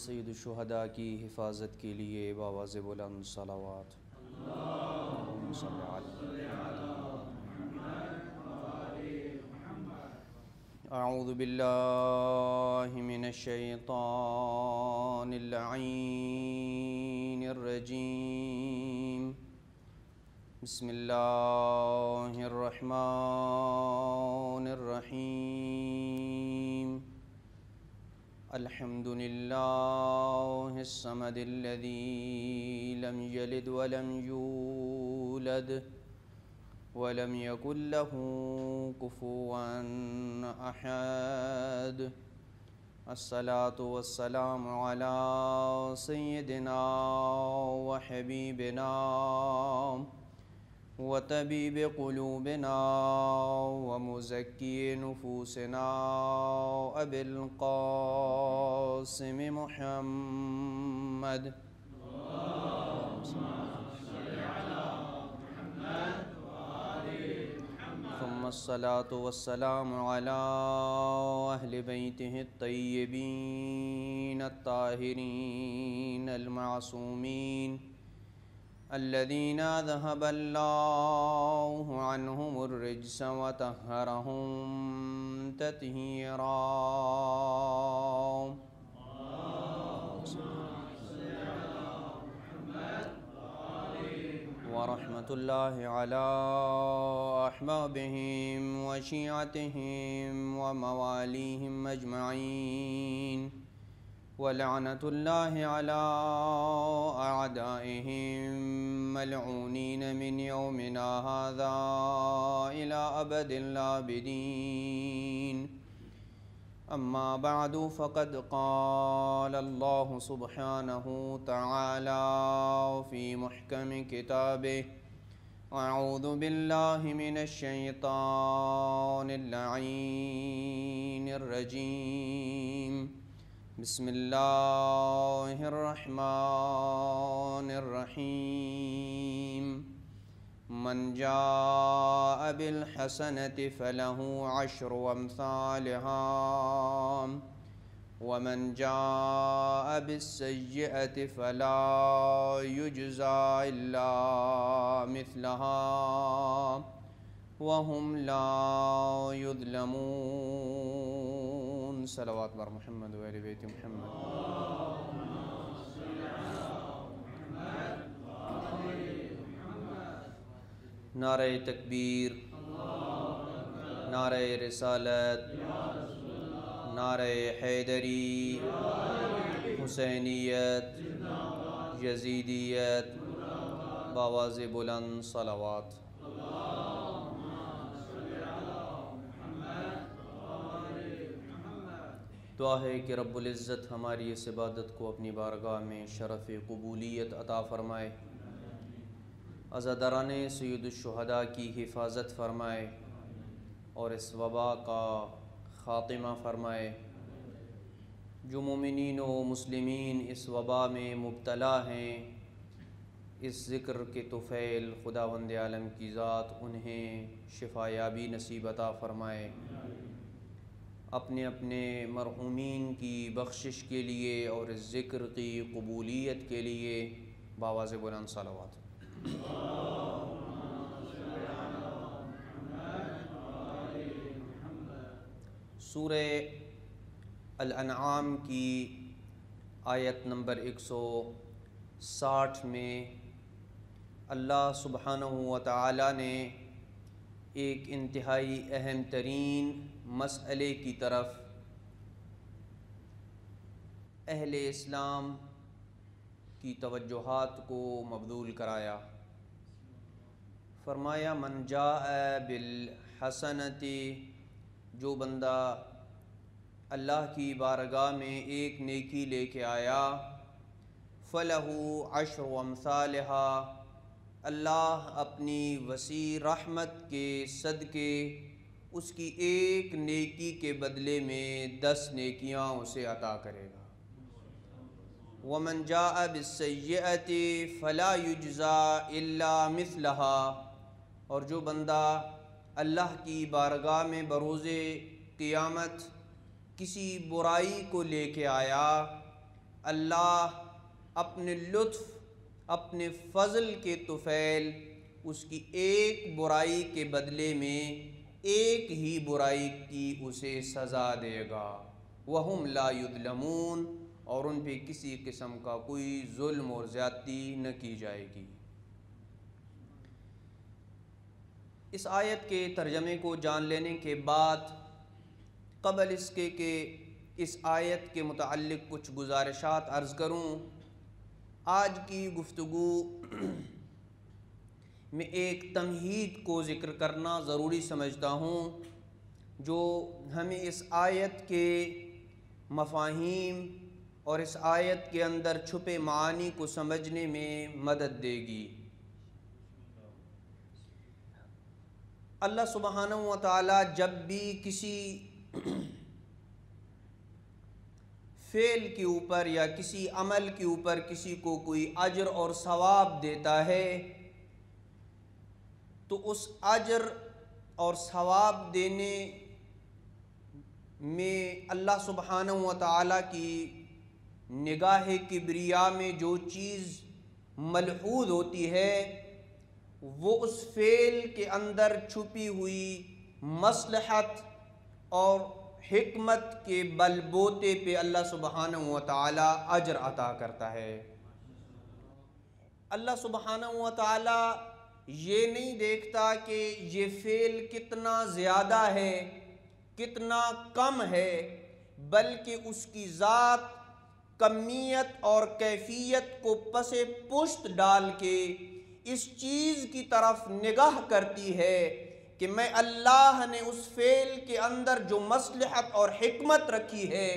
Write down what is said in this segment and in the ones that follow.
سید الشہداء کی حفاظت کے لیے بآواز بلند صلوات۔ اللہم صل علی اعوذ باللہ من الشیطان اللعین الرجیم، بسم اللہ الرحمن الرحیم۔ الحمد للہ الصمد الذی لم یلد ولم یولد ولم یکن لہ کفوا احد۔ الصلاة والسلام علی سیدنا وحبیبنا وطبیب قلوبنا ومزکی نفوسنا ابی القاسم محمد۔ ثم الصلاة والسلام على أهل بيته الطيبين الطاهرين المعصومين الذين ذهب الله عنهم الرجس وطهرهم تطهيرا۔ ورحمة الله على أحبابهم وشيعتهم ومواليهم أجمعين، ولعنة الله على أعدائهم ملعونين من يومنا هذا إلى أبد الآبدين۔ أما بعد، فقد قال الله سبحانه وتعالى في محكم كتابه: أعوذ بالله من الشيطان اللعين الرجيم، بسم الله الرحمن الرحيم۔ من جاء بالحسنة فله عشر أمثالها، ومن جاء بالسيئة فلا يجزى إلا مثلها وهم لا يظلمون۔ صلوات بر محمد و آل بیت محمد۔ نعرہ تکبیر، نعرہ رسالت، نعرہ حیدری، حسینیت، یزیدیت، بآواز بلند صلوات۔ دعا ہے کہ رب العزت ہماری اس عبادت کو اپنی بارگاہ میں شرف قبولیت عطا فرمائے، عزاداران سید الشہداء کی حفاظت فرمائے اور اس وبا کا خاتمہ فرمائے۔ جو مومنین و مسلمین اس وبا میں مبتلا ہیں، اس ذکر کے طفیل خداوند عالم کی ذات انہیں شفا یابی نصیب عطا فرمائے۔ اپنے اپنے مرحومین کی بخشش کے لیے اور اس ذکر کی قبولیت کے لیے بآواز بلند صلوات۔ سورہ الانعام کی آیت نمبر 160 میں اللہ سبحانہ و تعالی نے ایک انتہائی اہم ترین مسئلے کی طرف اہل اسلام کی توجہات کو مبذول کرایا۔ فرمایا: من جاء بالحسنۃ، جو بندہ اللہ کی بارگاہ میں ایک نیکی لے کے آیا، فلہ عشر امثالہا، اللہ اپنی وسیع رحمت کے صدقے اس کی ایک نیکی کے بدلے میں 10 نیکیاں اسے عطا کرے گا۔ ومن جاء بالسیئۃ فلا یجزا الا مثلہا، اور جو بندہ اللہ کی بارگاہ میں بروز قیامت کسی برائی کو لے کے آیا اللہ اپنے لطف، اپنے فضل کے طفیل اس کی ایک برائی کے بدلے میں ایک ہی برائی کی اسے سزا دے گا، وَهُمْ لَا يُظْلَمُونَ، اور ان پہ کسی قسم کا کوئی ظلم اور زیادتی نہ کی جائے گی۔ اس آیت کے ترجمے کو جان لینے کے بعد قبل اس کے کہ اس آیت کے متعلق کچھ گزارشات عرض کروں، آج کی گفتگو میں ایک تمہید کو ذکر کرنا ضروری سمجھتا ہوں جو ہمیں اس آیت کے مفاہیم اور اس آیت کے اندر چھپے معانی کو سمجھنے میں مدد دے گی۔ اللہ سبحانہ و تعالی جب بھی کسی فعل کے اوپر یا کسی عمل کے اوپر کسی کو کوئی اجر اور ثواب دیتا ہے تو اس اجر اور ثواب دینے میں اللہ سبحانہ و تعالی کی نگاہ کبریا میں جو چیز ملحوظ ہوتی ہے وہ اس فعل کے اندر چھپی ہوئی مصلحت اور حکمت کے بل بوتے پہ اللہ سبحانہ و تعالی اجر عطا کرتا ہے۔ اللہ سبحانہ و تعالی یہ نہیں دیکھتا کہ یہ فعل کتنا زیادہ ہے کتنا کم ہے، بلکہ اس کی ذات کمیت اور کیفیت کو پس پشت ڈال کے اس چیز کی طرف نگاہ کرتی ہے کہ میں اللہ نے اس فعل کے اندر جو مصلحت اور حکمت رکھی ہے،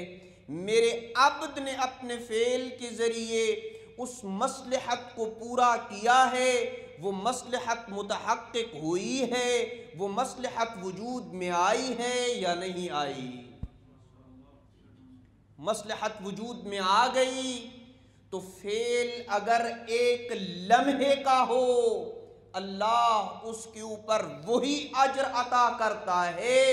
میرے عبد نے اپنے فعل کے ذریعے اس مصلحت کو پورا کیا ہے، وہ مصلحت متحقق ہوئی ہے، وہ مصلحت وجود میں آئی ہے یا نہیں آئی۔ مصلحت وجود میں آ گئی تو فعل اگر ایک لمحے کا ہو اللہ اس کے اوپر وہی اجر عطا کرتا ہے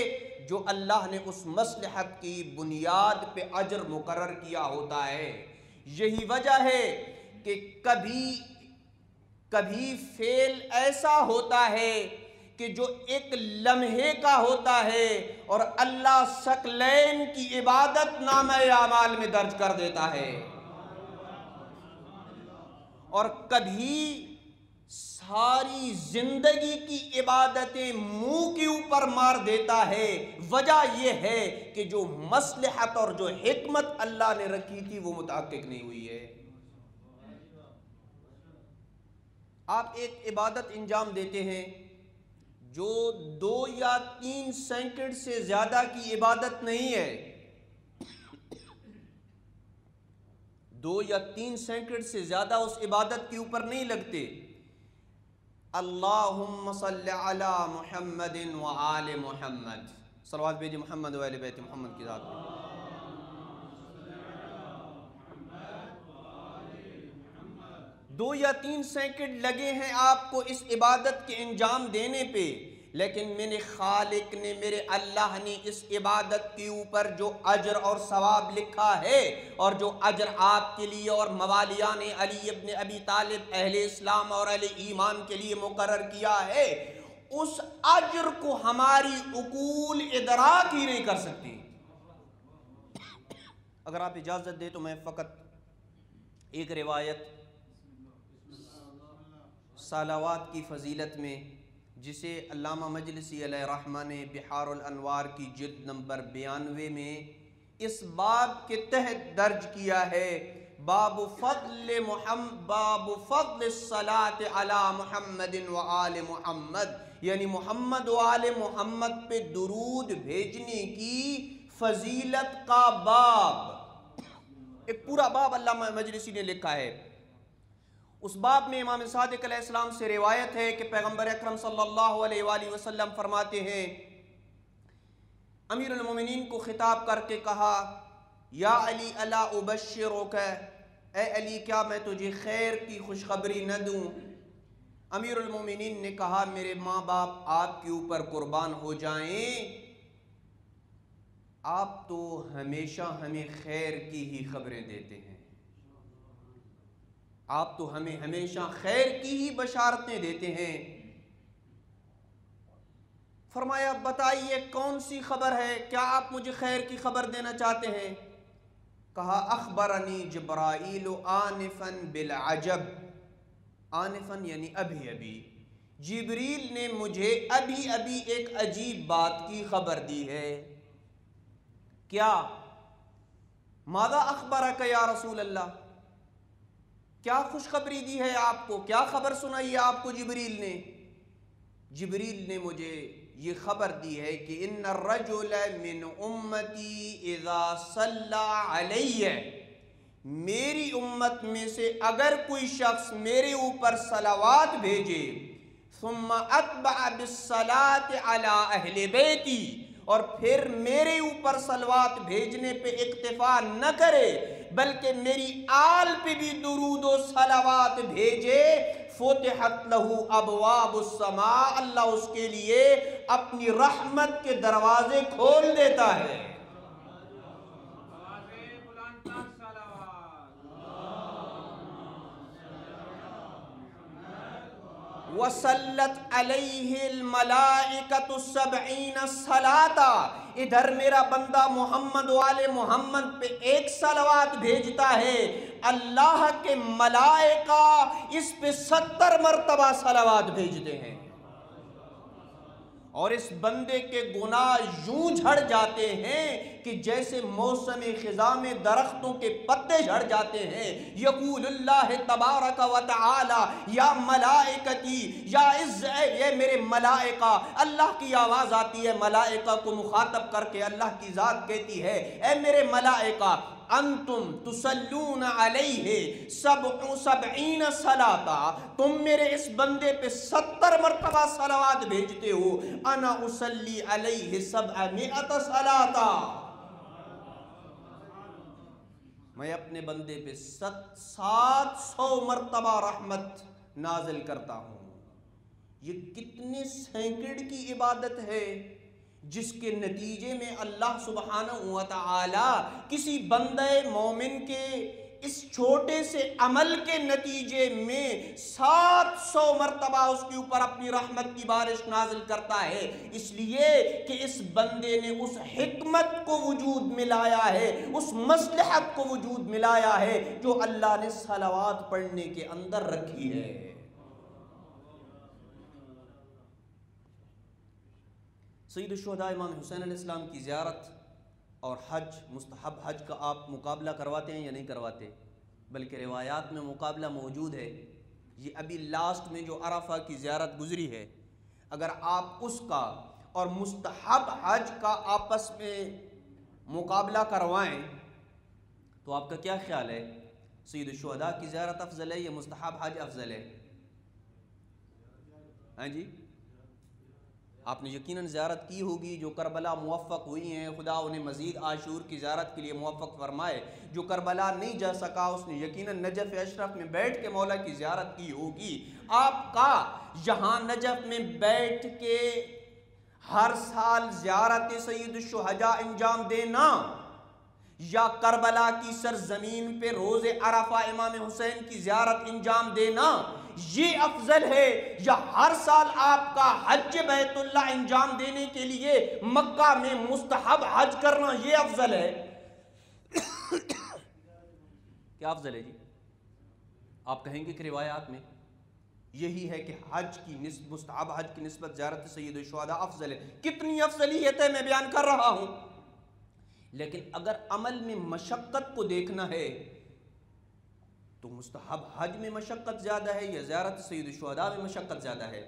جو اللہ نے اس مصلحت کی بنیاد پہ اجر مقرر کیا ہوتا ہے۔ یہی وجہ ہے کہ کبھی فعل ایسا ہوتا ہے کہ جو ایک لمحے کا ہوتا ہے اور اللہ ثقلین کی عبادت نامہ اعمال میں درج کر دیتا ہے، اور کبھی ساری زندگی کی عبادتیں منہ کے اوپر مار دیتا ہے۔ وجہ یہ ہے کہ جو مصلحت اور جو حکمت اللہ نے رکھی تھی وہ متحقق نہیں ہوئی ہے۔ آپ ایک عبادت انجام دیتے ہیں جو 2 یا 3 سیکنڈ سے زیادہ کی عبادت نہیں ہے، 2 یا 3 سیکنڈ سے زیادہ اس عبادت کے اوپر نہیں لگتے۔ اللہم صلی علی محمد و آل محمد، صلوات بھیجئے محمد و اہل بیت محمد کی ذات میں۔ 2 یا 3 سیکنڈ لگے ہیں آپ کو اس عبادت کے انجام دینے پہ، لیکن میرے خالق نے، میرے اللہ نے اس عبادت کے اوپر جو اجر اور ثواب لکھا ہے اور جو اجر آپ کے لیے اور موالیان علی ابن ابی طالب اہل اسلام اور اہل ایمان کے لیے مقرر کیا ہے، اس اجر کو ہماری عقول ادراک ہی نہیں کر سکتی۔ اگر آپ اجازت دیں تو میں فقط ایک روایت صلوات کی فضیلت میں، جسے علامہ مجلسی علیہ رحمہ نے بحار الانوار کی جلد نمبر 92 میں اس باب کے تحت درج کیا ہے، باب فضل الصلاۃ علی محمد و آل محمد، یعنی محمد و آل محمد پہ درود بھیجنے کی فضیلت کا باب، ایک پورا باب علامہ مجلسی نے لکھا ہے۔ اس باب میں امام صادق علیہ السلام سے روایت ہے کہ پیغمبر اکرم صلی اللہ علیہ وآلہ وسلم فرماتے ہیں، امیر المومنین کو خطاب کر کے کہا، یا علی الا ابشرک، اے علی کیا میں تجھے خیر کی خوشخبری نہ دوں؟ امیر المومنین نے کہا، میرے ماں باپ آپ کے اوپر قربان ہو جائیں، آپ تو ہمیشہ ہمیں خیر کی ہی خبریں دیتے ہیں۔ آپ تو ہمیں ہمیشہ خیر کی ہی بشارتیں دیتے ہیں۔ فرمایا بتائیے کون سی خبر ہے، کیا آپ مجھے خیر کی خبر دینا چاہتے ہیں؟ کہا اخبرنی جبرائیل آنفا بالعجب، آنفا یعنی ابھی ابھی، جبریل نے مجھے ابھی ابھی ایک عجیب بات کی خبر دی ہے۔ کیا؟ ماذا اخبرک یا رسول اللہ، کیا خوشخبری دی ہے آپ کو، کیا خبر سنائی ہے آپ کو جبریل نے؟ جبریل نے مجھے یہ خبر دی ہے کہ ان الرجل من امتی اذا صلی علیہ، میری امت میں سے اگر کوئی شخص میرے اوپر صلوات بھیجے، ثم اتبع بالصلاة علی اہل بیتی، اور پھر میرے اوپر صلوات بھیجنے پہ اکتفا نہ کرے بلکہ میری آل پہ بھی درود و صلوات بھیجے، فتحت لہو ابواب السماء، اللہ اس کے لیے اپنی رحمت کے دروازے کھول دیتا ہے۔ وَصَلَّتْ عَلَيْهِ الْمَلَائِكَةُ السَّبْعِينَ صَلَاةً، ادھر میرا بندہ محمد والے محمد پہ ایک صلوات بھیجتا ہے، اللہ کے ملائکہ اس پہ 70 مرتبہ صلوات بھیجتے ہیں، اور اس بندے کے گناہ یوں جھڑ جاتے ہیں کہ جیسے موسم خزاں میں درختوں کے پتے جھڑ جاتے ہیں۔ یقول اللہ تبارک و تعالی یا ملائکتی یا اے میرے ملائکہ، اللہ کی آواز آتی ہے ملائکہ کو مخاطب کر کے، اللہ کی ذات کہتی ہے اے میرے ملائکہ انتم تسلون علیہ 70 صلاۃ، تم میرے اس بندے پہ 70 مرتبہ صلوات بھیجتے ہو، انا اسلی علیہ 700 صلاۃ، میں اپنے بندے پہ 700 مرتبہ رحمت نازل کرتا ہوں۔ یہ کتنے سینکڑ کی عبادت ہے جس کے نتیجے میں اللہ سبحانہ و تعالی کسی بندے مومن کے اس چھوٹے سے عمل کے نتیجے میں 700 مرتبہ اس کے اوپر اپنی رحمت کی بارش نازل کرتا ہے، اس لیے کہ اس بندے نے اس حکمت کو وجود میں لایا ہے، اس مصلحت کو وجود میں لایا ہے جو اللہ نے صلوات پڑھنے کے اندر رکھی ہے۔ سید الشہداء امام حسین علیہ السلام کی زیارت اور حج، مستحب حج کا آپ مقابلہ کرواتے ہیں یا نہیں کرواتے؟ بلکہ روایات میں مقابلہ موجود ہے۔ یہ ابھی لاسٹ میں جو عرفہ کی زیارت گزری ہے، اگر آپ اس کا اور مستحب حج کا آپس میں مقابلہ کروائیں تو آپ کا کیا خیال ہے؟ سید الشہداء کی زیارت افضل ہے یا مستحب حج افضل ہے؟ ہاں جی، آپ نے یقیناً زیارت کی ہوگی، جو کربلا موفق ہوئی ہیں خدا انہیں مزید عاشور کی زیارت کے لیے موفق فرمائے، جو کربلا نہیں جا سکا اس نے یقیناً نجف اشرف میں بیٹھ کے مولا کی زیارت کی ہوگی۔ آپ کا یہاں نجف میں بیٹھ کے ہر سال زیارت سید الشہداء انجام دینا یا کربلا کی سرزمین پہ روز عرفہ امام حسین کی زیارت انجام دینا یہ افضل ہے، یا ہر سال آپ کا حج بیت اللہ انجام دینے کے لیے مکہ میں مستحب حج کرنا یہ افضل ہے؟ کیا افضل ہے جی؟ آپ کہیں گے کہ روایات میں یہی ہے کہ حج کی نسبت، مستحب حج کی نسبت زیارت سید الشہداء افضل ہے۔ کتنی افضلیت ہے میں بیان کر رہا ہوں، لیکن اگر عمل میں مشقت کو دیکھنا ہے تو مستحب حج میں مشقت زیادہ ہے یا زیارت سید الشہداء میں مشقت زیادہ ہے؟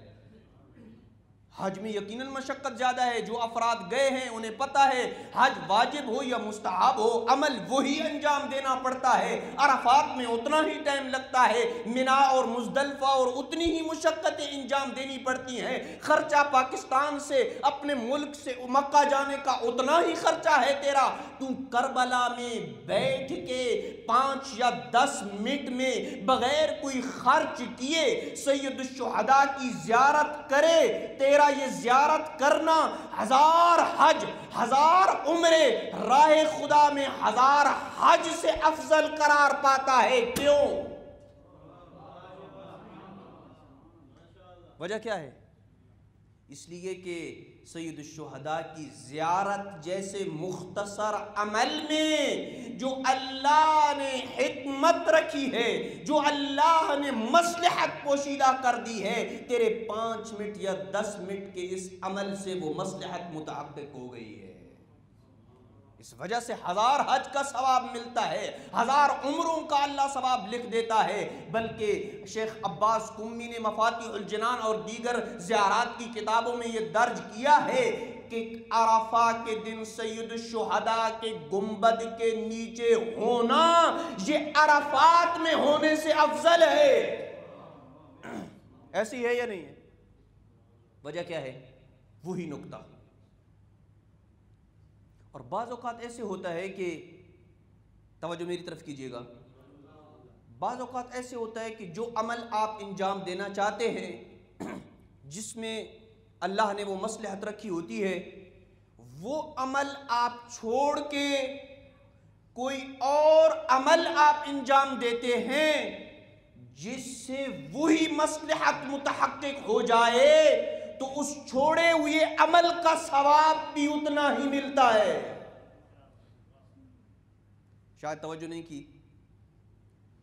حج میں یقیناً مشقت زیادہ ہے، جو افراد گئے ہیں انہیں پتہ ہے حج واجب ہو یا مستحب ہو عمل وہی انجام دینا پڑتا ہے، عرفات میں اتنا ہی ٹائم لگتا ہے، مینا اور مزدلفہ اور اتنی ہی مشقتیں انجام دینی پڑتی ہیں، خرچہ پاکستان سے اپنے ملک سے مکہ جانے کا اتنا ہی خرچہ ہے تیرا، تو کربلا میں بیٹھ کے 5 یا 10 منٹ میں بغیر کوئی خرچ کیے سید الشہداء کی زیارت کرے، تیرا یہ زیارت کرنا 1000 حج 1000 عمرے راہ خدا میں 1000 حج سے افضل قرار پاتا ہے۔ کیوں؟ وجہ کیا ہے؟ اس لیے کہ سید الشہداء کی زیارت جیسے مختصر عمل میں جو اللہ نے حکمت رکھی ہے، جو اللہ نے مصلحت پوشیدہ کر دی ہے، تیرے 5 منٹ یا 10 منٹ کے اس عمل سے وہ مصلحت متحقق ہو گئی ہے۔ اس وجہ سے 1000 حج کا ثواب ملتا ہے، 1000 عمروں کا اللہ ثواب لکھ دیتا ہے۔ بلکہ شیخ عباس قمی نے مفاتیح الجنان اور دیگر زیارات کی کتابوں میں یہ درج کیا ہے کہ عرفہ کے دن سید الشہداء کے گنبد کے نیچے ہونا یہ عرفات میں ہونے سے افضل ہے۔ ایسی ہے یا نہیں ہے؟ وجہ کیا ہے؟ وہی نکتہ۔ اور بعض اوقات ایسے ہوتا ہے کہ توجہ میری طرف کیجئے گا، بعض اوقات ایسے ہوتا ہے کہ جو عمل آپ انجام دینا چاہتے ہیں، جس میں اللہ نے وہ مصلحت رکھی ہوتی ہے، وہ عمل آپ چھوڑ کے کوئی اور عمل آپ انجام دیتے ہیں جس سے وہی مصلحت متحقق ہو جائے، تو اس چھوڑے ہوئے عمل کا ثواب بھی اتنا ہی ملتا ہے۔ شاید توجہ نہیں کی۔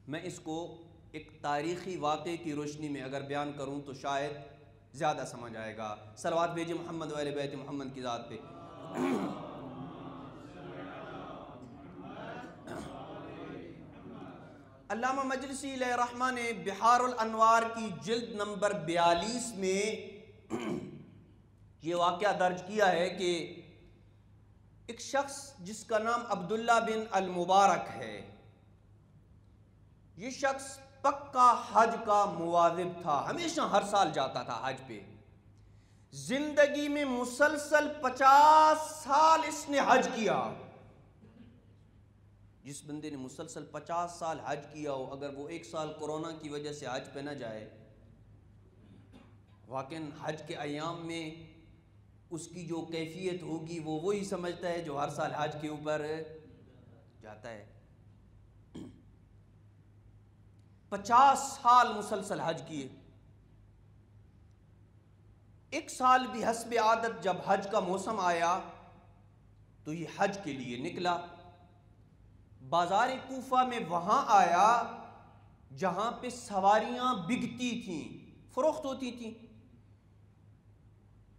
میں اس کو ایک تاریخی واقعے کی روشنی میں اگر بیان کروں تو شاید زیادہ سمجھ آئے گا۔ صلوات بھیجیں محمد و اہل بیت محمد کی ذات پہ۔ علامہ مجلسی علیہ رحمہ نے بحار الانوار کی جلد نمبر 42 میں یہ واقعہ درج کیا ہے کہ ایک شخص جس کا نام عبداللہ بن المبارک ہے، یہ شخص پکا حج کا مواظب تھا، ہمیشہ ہر سال جاتا تھا حج پہ۔ زندگی میں مسلسل 50 سال اس نے حج کیا۔ جس بندے نے مسلسل 50 سال حج کیا ہو، اگر وہ 1 سال کورونا کی وجہ سے حج پہ نہ جائے، واقعاً حج کے ایام میں اس کی جو کیفیت ہوگی وہ وہی سمجھتا ہے جو ہر سال حج کے اوپر جاتا ہے۔ 50 سال مسلسل حج کیے۔ 1 سال بھی حسب عادت جب حج کا موسم آیا تو یہ حج کے لیے نکلا۔ بازار کوفہ میں وہاں آیا جہاں پہ سواریاں بکتی تھیں، فروخت ہوتی تھیں۔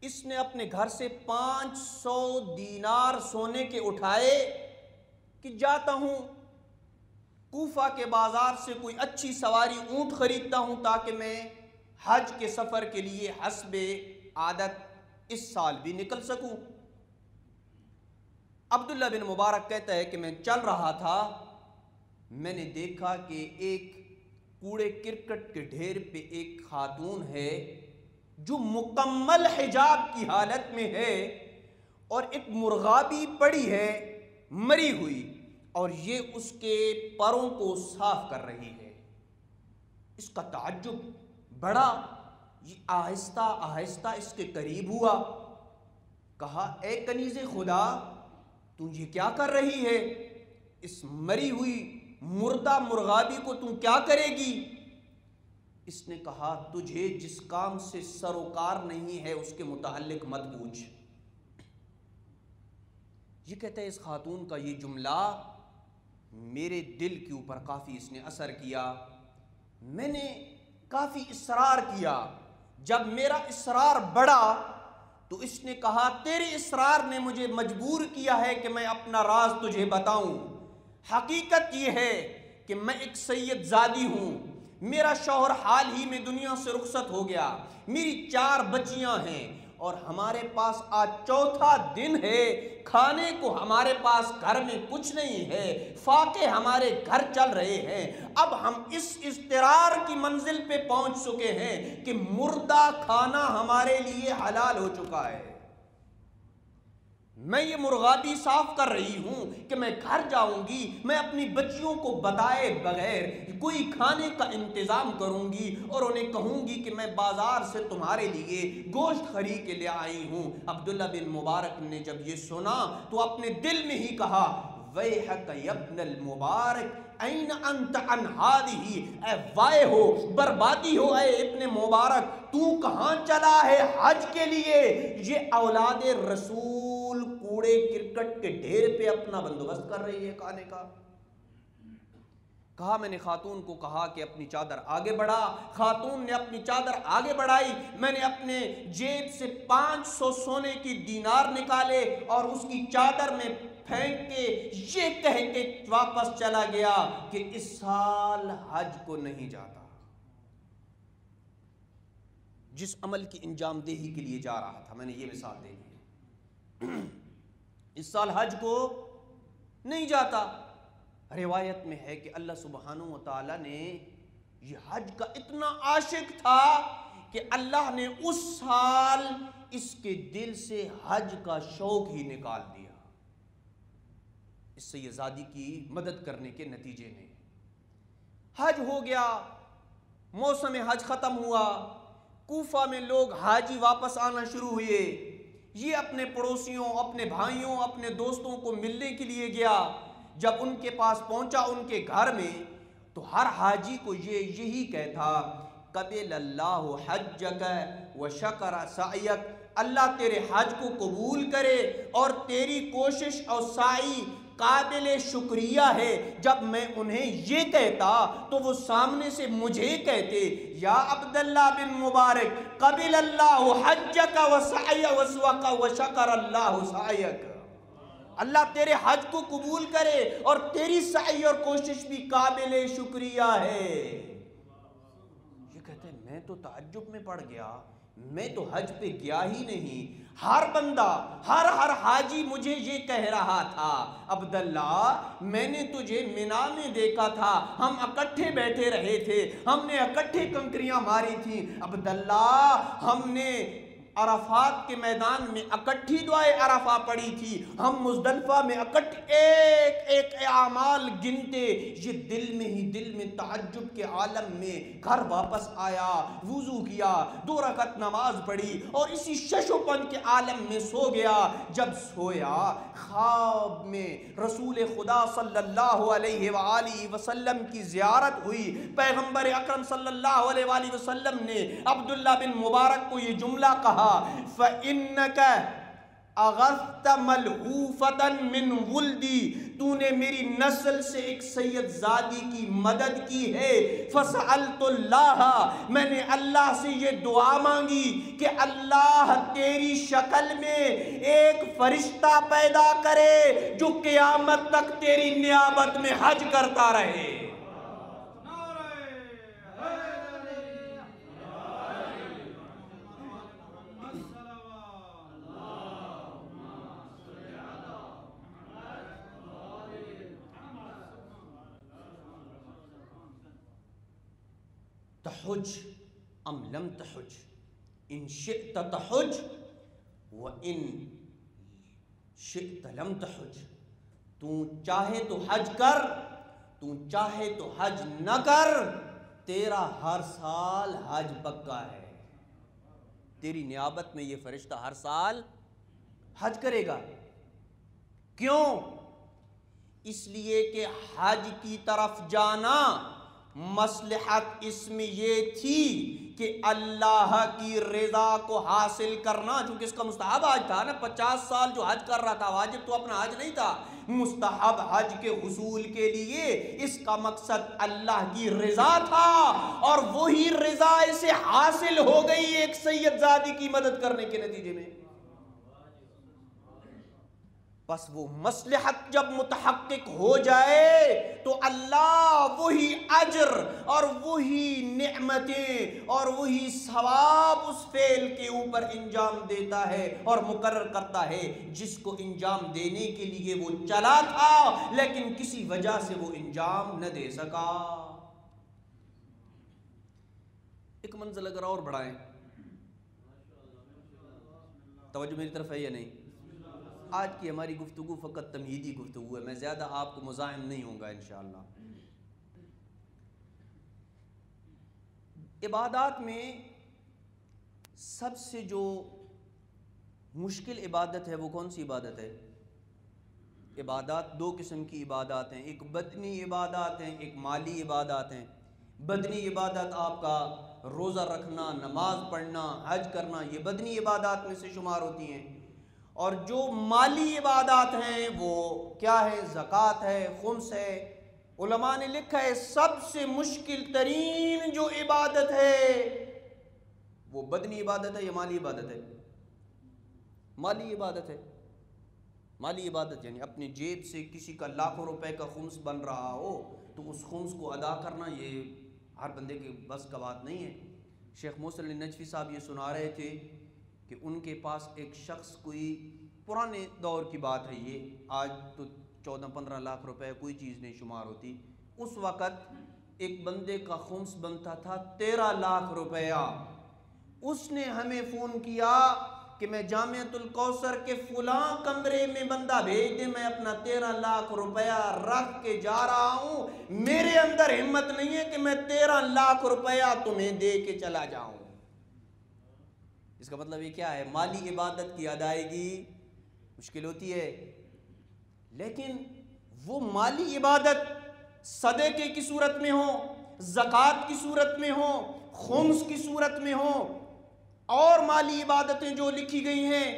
اس نے اپنے گھر سے 500 دینار سونے کے اٹھائے کہ جاتا ہوں کوفہ کے بازار سے کوئی اچھی سواری اونٹ خریدتا ہوں تاکہ میں حج کے سفر کے لیے حسب عادت اس سال بھی نکل سکوں۔ عبداللہ بن مبارک کہتا ہے کہ میں چل رہا تھا، میں نے دیکھا کہ ایک کوڑے کرکٹ کے ڈھیر پہ ایک خاتون ہے جو مکمل حجاب کی حالت میں ہے، اور ایک مرغابی پڑی ہے مری ہوئی، اور یہ اس کے پروں کو صاف کر رہی ہے۔ اس کا تعجب بڑا، یہ آہستہ آہستہ اس کے قریب ہوا، کہا اے کنیز خدا تو یہ کیا کر رہی ہے؟ اس مری ہوئی مردہ مرغابی کو تم کیا کرے گی؟ اس نے کہا تجھے جس کام سے سروکار نہیں ہے اس کے متعلق مت پوچھ۔ یہ کہتا ہے اس خاتون کا یہ جملہ میرے دل کے اوپر کافی اس نے اثر کیا، میں نے کافی اصرار کیا۔ جب میرا اصرار بڑھا تو اس نے کہا تیرے اصرار نے مجھے مجبور کیا ہے کہ میں اپنا راز تجھے بتاؤں۔ حقیقت یہ ہے کہ میں ایک سید زادی ہوں، میرا شوہر حال ہی میں دنیا سے رخصت ہو گیا، میری 4 بچیاں ہیں، اور ہمارے پاس آج 4تھا دن ہے، کھانے کو ہمارے پاس گھر میں کچھ نہیں ہے، فاقے ہمارے گھر چل رہے ہیں۔ اب ہم اس اضطرار کی منزل پہ پہنچ چکے ہیں کہ مردہ کھانا ہمارے لیے حلال ہو چکا ہے۔ میں یہ مرغابی صاف کر رہی ہوں کہ میں گھر جاؤں گی، میں اپنی بچیوں کو بتائے بغیر کوئی کھانے کا انتظام کروں گی اور انہیں کہوں گی کہ میں بازار سے تمہارے لیے گوشت خرید کے لے آئی ہوں۔ عبداللہ بن مبارک نے جب یہ سنا تو اپنے دل میں ہی کہا ویحک یا ابن المبارک، این انت عن ہادہ، اے وائے ہو، بربادی ہو اے ابن مبارک، تو کہاں چلا ہے حج کے لیے؟ یہ اولاد رسول کوڑے کرکٹ کے ڈھیر پہ اپنا بندوبست کر رہی ہے کھانے کا۔ کہا میں نے خاتون کو کہا کہ اپنی چادر آگے بڑھا، خاتون نے اپنی چادر آگے بڑھائی، میں نے اپنے جیب سے 500 سونے کی دینار نکالے اور اس کی چادر میں پھینک کے یہ کہہ کے واپس چلا گیا کہ اس سال حج کو نہیں جاتا۔ جس عمل کی انجام دہی کے لیے جا رہا تھا، میں نے یہ مثال دے دی، اس سال حج کو نہیں جاتا۔ روایت میں ہے کہ اللہ سبحانہ و تعالیٰ نے یہ حج کا اتنا عاشق تھا کہ اللہ نے اس سال اس کے دل سے حج کا شوق ہی نکال دیا۔ اس سیدزادی کی مدد کرنے کے نتیجے میں حج ہو گیا، موسم حج ختم ہوا، کوفہ میں لوگ حاجی واپس آنا شروع ہوئے۔ یہ اپنے پڑوسیوں، اپنے بھائیوں، اپنے دوستوں کو ملنے کے لیے گیا۔ جب ان کے پاس پہنچا ان کے گھر میں تو ہر حاجی کو یہی کہتا، قبل اللہ حجک وشکر سعیک، اللہ تیرے حج کو قبول کرے اور تیری کوشش اور سعی قابل شکریہ ہے۔ جب میں انہیں یہ کہتا تو وہ سامنے سے مجھے کہتے، یا عبداللہ بن مبارک قبل اللہ حجک وشکر اللہ سعیک، اللہ تیرے حج کو قبول کرے اور تیری سعی اور کوشش بھی قابل شکریہ ہے۔ یہ کہتے ہیں میں تو تعجب میں پڑ گیا، میں تو حج پہ گیا ہی نہیں۔ ہر بندہ، ہر حاجی مجھے یہ کہہ رہا تھا، عبداللہ میں نے تجھے مینا میں دیکھا تھا، ہم اکٹھے بیٹھے رہے تھے، ہم نے اکٹھے کنکریاں ماری تھیں، عبداللہ ہم نے عرفات کے میدان میں اکٹھی دعائے عرفہ پڑی تھی، ہم مزدلفہ میں ایک ایک اعمال گنتے۔ یہ دل میں تعجب کے عالم میں گھر واپس آیا، وضو کیا، 2 رکعت نماز پڑھی اور اسی ششوپن کے عالم میں سو گیا۔ جب سویا خواب میں رسول خدا صلی اللہ علیہ وآلہ وسلم کی زیارت ہوئی۔ پیغمبر اکرم صلی اللہ علیہ وآلہ وسلم نے عبداللہ بن مبارک کو یہ جملہ کہا، فَإِنَّكَ أَغَثْتَ مَلْحُوفَةً مِّن وُلْدِي، تو نے میری نسل سے ایک سید زادی کی مدد کی ہے۔ فَسَأَلْتُ اللَّهَ، میں نے اللہ سے یہ دعا مانگی کہ اللہ تیری شکل میں ایک فرشتہ پیدا کرے جو قیامت تک تیری نیابت میں حج کرتا رہے۔ تحج ام لم تحج، ان شئت تحج وان شئت لم تحج، تو چاہے تو حج کر، تو چاہے تو حج نہ کر، تیرا ہر سال حج پکا ہے۔ تیری نیابت میں یہ فرشتہ ہر سال حج کرے گا۔ کیوں؟ اس لیے کہ حج کی طرف جانا مصلحت اس میں یہ تھی کہ اللہ کی رضا کو حاصل کرنا، چونکہ اس کا مستحب حج تھا نا، 50 سال جو حج کر رہا تھا، واجب تو اپنا حج نہیں تھا، مستحب حج کے حصول کے لیے اس کا مقصد اللہ کی رضا تھا، اور وہی رضا اسے حاصل ہو گئی ایک سید زادی کی مدد کرنے کے نتیجے میں۔ بس وہ مصلحت جب متحقق ہو جائے تو اللہ وہی اجر اور وہی نعمتیں اور وہی ثواب اس فعل کے اوپر انجام دیتا ہے اور مقرر کرتا ہے جس کو انجام دینے کے لیے وہ چلا تھا لیکن کسی وجہ سے وہ انجام نہ دے سکا۔ ایک منزل اگر اور بڑھائیں، توجہ میری طرف ہے یا نہیں؟ آج کی ہماری گفتگو فقط تمہیدی گفتگو ہے، میں زیادہ آپ کو مزاحم نہیں ہوں گا انشاءاللہ۔ عبادات میں سب سے جو مشکل عبادت ہے وہ کون سی عبادت ہے؟ عبادات دو قسم کی عبادات ہیں، ایک بدنی عبادات ہیں، ایک مالی عبادات ہیں۔ بدنی عبادت آپ کا روزہ رکھنا، نماز پڑھنا، حج کرنا، یہ بدنی عبادات میں سے شمار ہوتی ہیں۔ اور جو مالی عبادات ہیں وہ کیا ہے؟ زکوٰۃ ہے، خمس ہے۔ علماء نے لکھا ہے سب سے مشکل ترین جو عبادت ہے وہ بدنی عبادت ہے یا مالی عبادت ہے؟ مالی عبادت ہے۔ مالی عبادت یعنی اپنی جیب سے کسی کا لاکھوں روپے کا خمس بن رہا ہو تو اس خمس کو ادا کرنا یہ ہر بندے کے بس کا بات نہیں ہے۔ شیخ محسن علی نجفی صاحب یہ سنا رہے تھے کہ ان کے پاس ایک شخص، کوئی پرانے دور کی بات ہے یہ، آج تو 14-15 لاکھ روپے کوئی چیز نہیں شمار ہوتی، اس وقت ایک بندے کا خمس بنتا تھا 13 لاکھ روپیہ۔ اس نے ہمیں فون کیا کہ میں جامعۃ الکوثر کے فلاں کمرے میں بندہ بھیج دے، میں اپنا 13 لاکھ روپیہ رکھ کے جا رہا ہوں، میرے اندر ہمت نہیں ہے کہ میں 13 لاکھ روپیہ تمہیں دے کے چلا جاؤں۔ اس کا مطلب یہ کیا ہے؟ مالی عبادت کی ادائیگی مشکل ہوتی ہے، لیکن وہ مالی عبادت صدقے کی صورت میں ہو، زکوٰۃ کی صورت میں ہو، خمس کی صورت میں ہو، اور مالی عبادتیں جو لکھی گئی ہیں،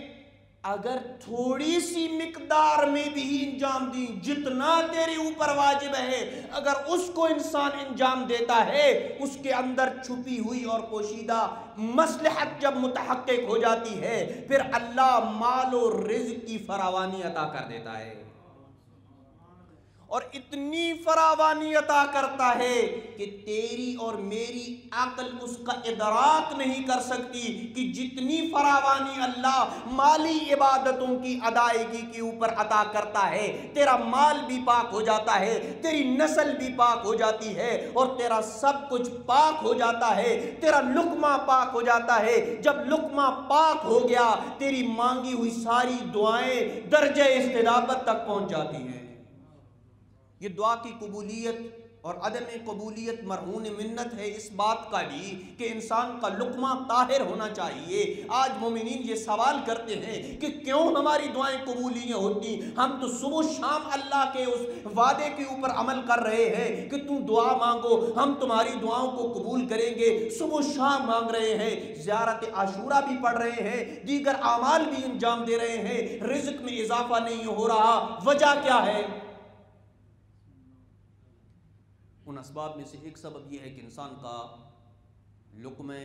اگر تھوڑی سی مقدار میں بھی انجام دیں، جتنا تیرے اوپر واجب ہے، اگر اس کو انسان انجام دیتا ہے، اس کے اندر چھپی ہوئی اور پوشیدہ مصلحت جب متحقق ہو جاتی ہے، پھر اللہ مال و رزق کی فراوانی عطا کر دیتا ہے، اور اتنی فراوانی عطا کرتا ہے کہ تیری اور میری عقل اس کا ادراک نہیں کر سکتی کہ جتنی فراوانی اللہ مالی عبادتوں کی ادائیگی کے اوپر عطا کرتا ہے، تیرا مال بھی پاک ہو جاتا ہے، تیری نسل بھی پاک ہو جاتی ہے، اور تیرا سب کچھ پاک ہو جاتا ہے، تیرا لقمہ پاک ہو جاتا ہے۔ جب لقمہ پاک ہو گیا، تیری مانگی ہوئی ساری دعائیں درجہ استجابت تک پہنچ جاتی ہیں۔ یہ دعا کی قبولیت اور عدم قبولیت مرہون منت ہے اس بات کا بھی کہ انسان کا لقمہ طاہر ہونا چاہیے۔ آج مومنین یہ سوال کرتے ہیں کہ کیوں ہماری دعائیں قبول نہیں ہوتی؟ ہم تو صبح شام اللہ کے اس وعدے کے اوپر عمل کر رہے ہیں کہ تم دعا مانگو، ہم تمہاری دعاؤں کو قبول کریں گے، صبح شام مانگ رہے ہیں، زیارت عاشورہ بھی پڑھ رہے ہیں، دیگر اعمال بھی انجام دے رہے ہیں، رزق میں اضافہ نہیں ہو رہا، وجہ کیا ہے؟ ان اسباب میں سے ایک سبب یہ ہے کہ انسان کا لقمہ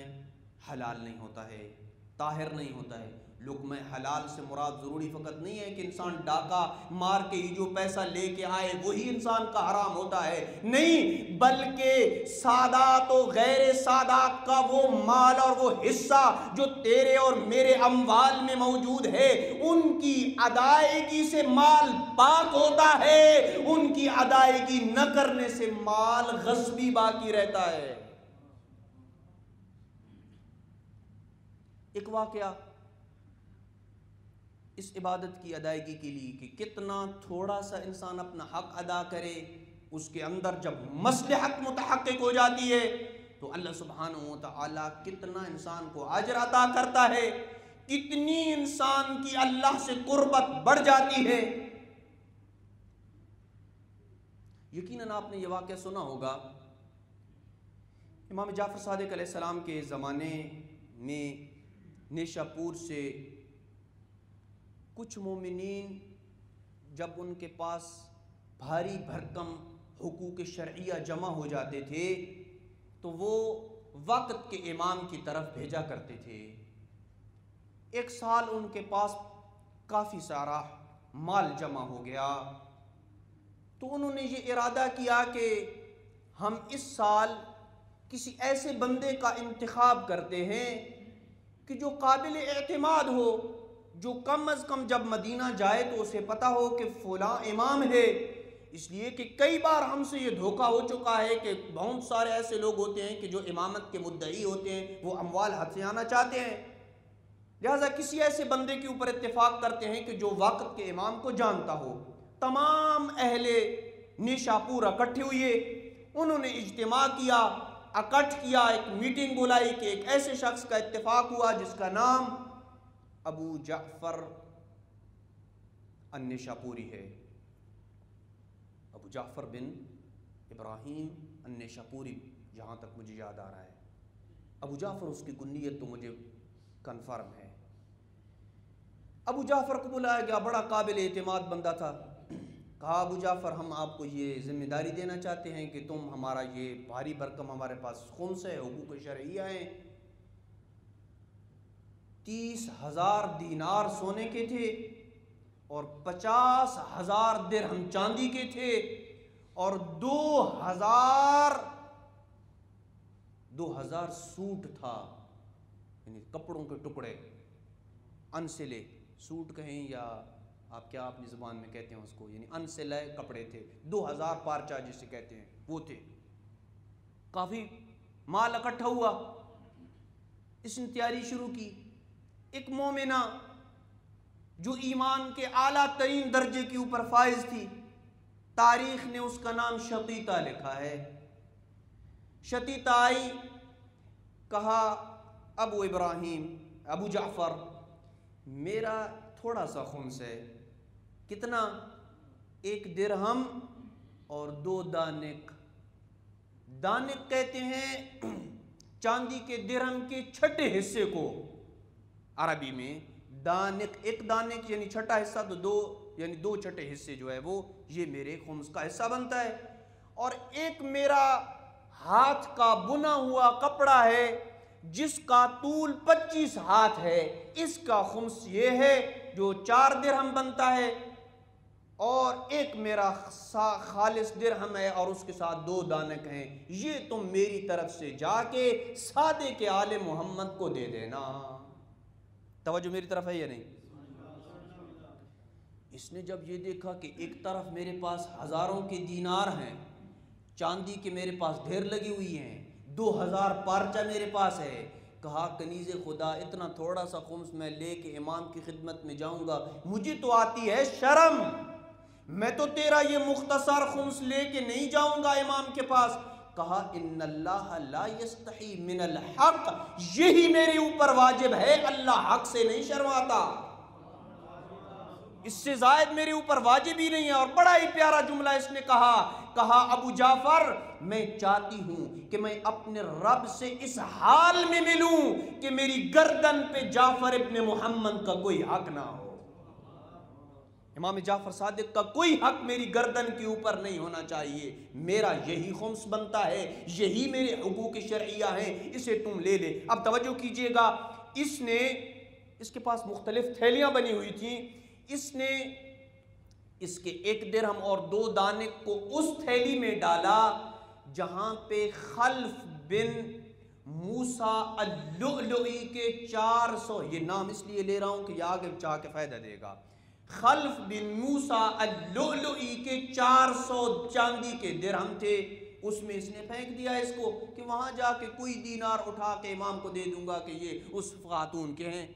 حلال نہیں ہوتا ہے، طاہر نہیں ہوتا ہے۔ لقمہ حلال سے مراد ضروری فقط نہیں ہے کہ انسان ڈاکہ مار کے ہی جو پیسہ لے کے آئے وہی انسان کا حرام ہوتا ہے، نہیں، بلکہ سادات و غیر سادات کا وہ مال اور وہ حصہ جو تیرے اور میرے اموال میں موجود ہے، ان کی ادائیگی سے مال پاک ہوتا ہے، ان کی ادائیگی نہ کرنے سے مال غصبی باقی رہتا ہے۔ ایک واقعہ اس عبادت کی ادائیگی کے لیے کہ کتنا تھوڑا سا انسان اپنا حق ادا کرے، اس کے اندر جب مصلحت متحقق ہو جاتی ہے تو اللہ سبحانہ و تعالی کتنا انسان کو اجر عطا کرتا ہے، کتنی انسان کی اللہ سے قربت بڑھ جاتی ہے۔ یقیناً آپ نے یہ واقعہ سنا ہوگا، امام جعفر صادق علیہ السلام کے زمانے میں نیشا پور سے کچھ مومنین جب ان کے پاس بھاری بھرکم حقوق شرعیہ جمع ہو جاتے تھے تو وہ وقت کے امام کی طرف بھیجا کرتے تھے۔ ایک سال ان کے پاس کافی سارا مال جمع ہو گیا تو انہوں نے یہ ارادہ کیا کہ ہم اس سال کسی ایسے بندے کا انتخاب کرتے ہیں کہ جو قابل اعتماد ہو، جو کم از کم جب مدینہ جائے تو اسے پتہ ہو کہ فلاں امام ہے، اس لیے کہ کئی بار ہم سے یہ دھوکہ ہو چکا ہے کہ بہت سارے ایسے لوگ ہوتے ہیں کہ جو امامت کے مدعی ہوتے ہیں، وہ اموال ہتھیانا چاہتے ہیں، لہذا کسی ایسے بندے کے اوپر اتفاق کرتے ہیں کہ جو وقت کے امام کو جانتا ہو۔ تمام اہل نیشاپور اکٹھے ہوئے، انہوں نے اجتماع کیا، اکٹھ کیا، ایک میٹنگ بلائی کہ ایک ایسے شخص کا اتفاق ہوا جس کا نام ابو جعفر النشاپوری ہے۔ ابو جعفر بن ابراہیم النیشاپوری، جہاں تک مجھے یاد آ رہا ہے، ابو جعفر اس کی کنیت تو مجھے کنفرم ہے۔ ابو جعفر کو بلایا گیا، بڑا قابل اعتماد بندہ تھا۔ کہا ابو جعفر ہم آپ کو یہ ذمہ داری دینا چاہتے ہیں کہ تم ہمارا یہ بھاری بھرکم، ہمارے پاس خمس ہے، حقوق شرعیہ ہیں، 30,000 دینار سونے کے تھے اور 50,000 درہم چاندی کے تھے اور 2,000 سوٹ تھا، یعنی کپڑوں کے ٹکڑے، انسلے سوٹ کہیں یا آپ کیا اپنی زبان میں کہتے ہیں اس کو، یعنی انسلے کپڑے تھے، 2,000 پارچہ جسے کہتے ہیں وہ تھے۔ کافی مال اکٹھا ہوا، اس نے تیاری شروع کی۔ ایک مومنہ جو ایمان کے اعلیٰ ترین درجے کے اوپر فائز تھی، تاریخ نے اس کا نام شقیقہ لکھا ہے۔ شقیقہ آئی، کہا ابو ابراہیم، ابو جعفر، میرا تھوڑا سا خمس ہے، کتنا؟ 1 درہم اور 2 دانک۔ دانک کہتے ہیں چاندی کے درہم کے چھٹے حصے کو، عربی میں دانک، 1 دانک یعنی چھٹا حصہ، تو 2 یعنی 2 چھٹے حصے جو ہے وہ یہ میرے خمس کا حصہ بنتا ہے۔ اور ایک میرا ہاتھ کا بنا ہوا کپڑا ہے جس کا طول 25 ہاتھ ہے، اس کا خمس یہ ہے جو 4 درہم بنتا ہے، اور ایک میرا خالص درہم ہے اور اس کے ساتھ 2 دانک ہیں، یہ تم میری طرف سے جا کے سادے کے آل محمد کو دے دینا۔ توجہ میری طرف ہے یا نہیں؟ اس نے جب یہ دیکھا کہ ایک طرف میرے پاس ہزاروں کے دینار ہیں، چاندی کے میرے پاس ڈھیر لگی ہوئی ہیں، 2,000 پارچہ میرے پاس ہے، کہا کنیز خدا اتنا تھوڑا سا خمس میں لے کے امام کی خدمت میں جاؤں گا؟ مجھے تو آتی ہے شرم، میں تو تیرا یہ مختصر خمس لے کے نہیں جاؤں گا امام کے پاس۔ کہا ان اللہ لا یستحی من الحق، یہی میرے اوپر واجب ہے، اللہ حق سے نہیں شرماتا، اس سے زائد میرے اوپر واجب ہی نہیں ہے۔ اور بڑا ہی پیارا جملہ اس نے کہا ابو جعفر میں چاہتی ہوں کہ میں اپنے رب سے اس حال میں ملوں کہ میری گردن پہ جعفر ابن محمد کا کوئی حق نہ ہو، امام جعفر صادق کا کوئی حق میری گردن کے اوپر نہیں ہونا چاہیے، میرا یہی خمس بنتا ہے، یہی میرے حقوق شرعیہ ہیں، اسے تم لے لے۔ اب توجہ کیجئے گا، اس کے پاس مختلف تھیلیاں بنی ہوئی تھیں، اس نے اس کے 1 درہم اور 2 دانک کو اس تھیلی میں ڈالا جہاں پہ خلف بن موسیٰ اللؤلؤی کے 400، یہ نام اس لیے لے رہا ہوں کہ یہ آگے چاہ کے فائدہ دے گا، خلف بن موسیٰ اللؤلؤی کے 400 چاندی کے درہم تھے، اس میں اس نے پھینک دیا اس کو کہ وہاں جا کے کوئی دینار اٹھا کے امام کو دے دوں گا کہ یہ اس خاتون کے ہیں۔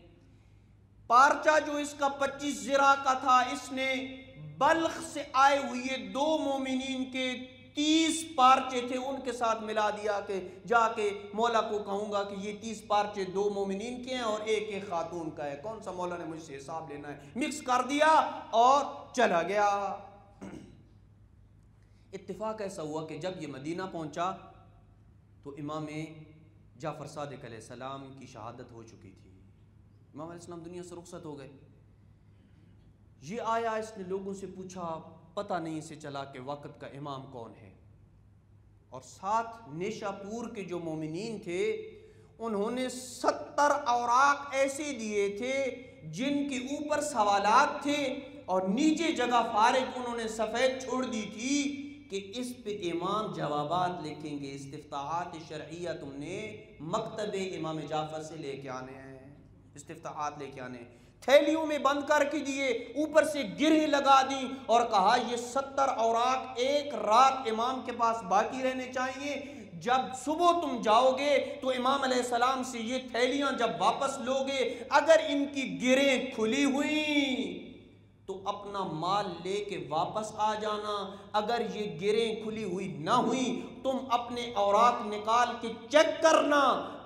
پارچہ جو اس کا 25 زرا کا تھا، اس نے بلخ سے آئے ہوئے 2 مومنین کے 30 پارچے تھے، ان کے ساتھ ملا دیا کہ جا کے مولا کو کہوں گا کہ یہ 30 پارچے 2 مومنین کے ہیں اور ایک خاتون کا ہے، کون سا مولا نے مجھ سے حساب لینا ہے، مکس کر دیا اور چلا گیا۔ اتفاق ایسا ہوا کہ جب یہ مدینہ پہنچا تو امام جعفر صادق علیہ السلام کی شہادت ہو چکی تھی، امام علیہ السلام دنیا سے رخصت ہو گئے۔ یہ آیا، اس نے لوگوں سے پوچھا، پتہ نہیں اسے چلا کہ وقت کا امام کون ہے، اور ساتھ نیشاپور کے جو مومنین تھے انہوں نے 70 اوراق ایسے دیے تھے جن کے اوپر سوالات تھے اور نیچے جگہ فارغ انہوں نے سفید چھوڑ دی تھی کہ اس پہ امام جوابات لکھیں گے، استفتاحات شرعیہ تم نے مکتب امام جعفر سے لے کے آنے ہیں، استفتاحات لے کے آنے ہیں۔ تھیلیوں میں بند کر کے دیے، اوپر سے گرہیں لگا دی اور کہا یہ 70 اوراق 1 رات امام کے پاس باقی رہنے چاہیے، جب صبح تم جاؤ گے تو امام علیہ السلام سے یہ تھیلیاں جب واپس لوگے، اگر ان کی گرہیں کھلی ہوئیں تو اپنا مال لے کے واپس آ جانا، اگر یہ گرہیں کھلی ہوئی نہ ہوئی تم اپنے اوراق نکال کے چیک کرنا،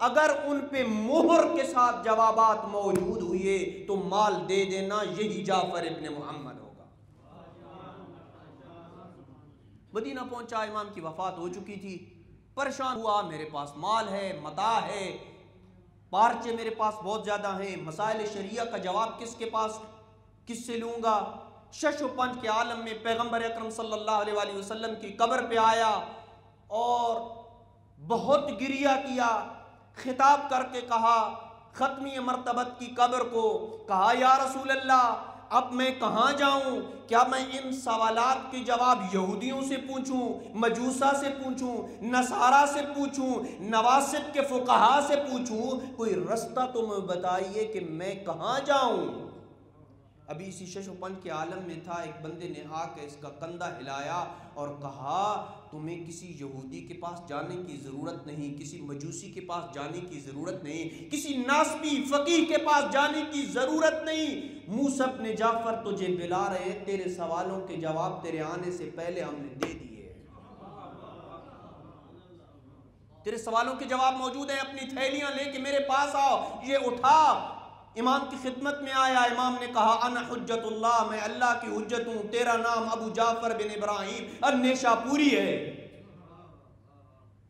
اگر ان پہ مہر کے ساتھ جوابات موجود ہوئے تو مال دے دینا، یہی جعفر ابن محمد ہوگا۔ مدینہ پہنچا، امام کی وفات ہو چکی تھی، پریشان ہوا، میرے پاس مال ہے، متاع ہے، پارچے میرے پاس بہت زیادہ ہیں، مسائل شریعہ کا جواب کس سے لوں گا؟ شش و پنج کے عالم میں پیغمبر اکرم صلی اللہ علیہ وآلہ وسلم کی قبر پہ آیا اور بہت گریہ کیا، خطاب کر کے کہا ختمی مرتبت کی قبر کو، کہا یا رسول اللہ اب میں کہاں جاؤں؟ کیا میں ان سوالات کے جواب یہودیوں سے پوچھوں، مجوسہ سے پوچھوں، نصارہ سے پوچھوں، نواسب کے فقہا سے پوچھوں؟ کوئی رستہ تو میں بتائیے کہ میں کہاں جاؤں؟ ابھی اسی شش و پنج کے عالم میں تھا، ایک بندے نے آ کے اس کا کندھا ہلایا اور کہا تمہیں کسی یہودی کے پاس جانے کی ضرورت نہیں، کسی مجوسی کے پاس جانے کی ضرورت نہیں، کسی ناسبی فقیہ کے پاس جانے کی ضرورت نہیں، موسیٰ ابن جعفر تجھے بلا رہے، تیرے سوالوں کے جواب تیرے آنے سے پہلے ہم نے دے دیے، تیرے سوالوں کے جواب موجود ہیں، اپنی تھیلیاں لے کے میرے پاس آؤ۔ یہ اٹھا، امام کی خدمت میں آیا، امام نے کہا انا حجت اللہ، میں اللہ کی حجت ہوں، تیرا نام ابو جعفر بن ابراہیم النیشا پوری ہے۔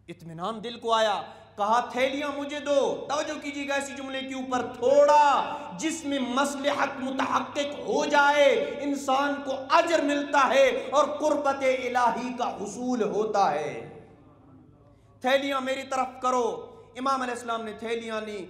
اطمینان دل کو آیا، کہا تھیلیاں مجھے دو۔ توجہ کیجیے گا اسی جملے کے اوپر، تھوڑا جس میں مصلحت متحقق ہو جائے انسان کو اجر ملتا ہے اور قربت الہی کا حصول ہوتا ہے۔ تھیلیاں میری طرف کرو۔ امام علیہ السلام نے تھیلیاں لی،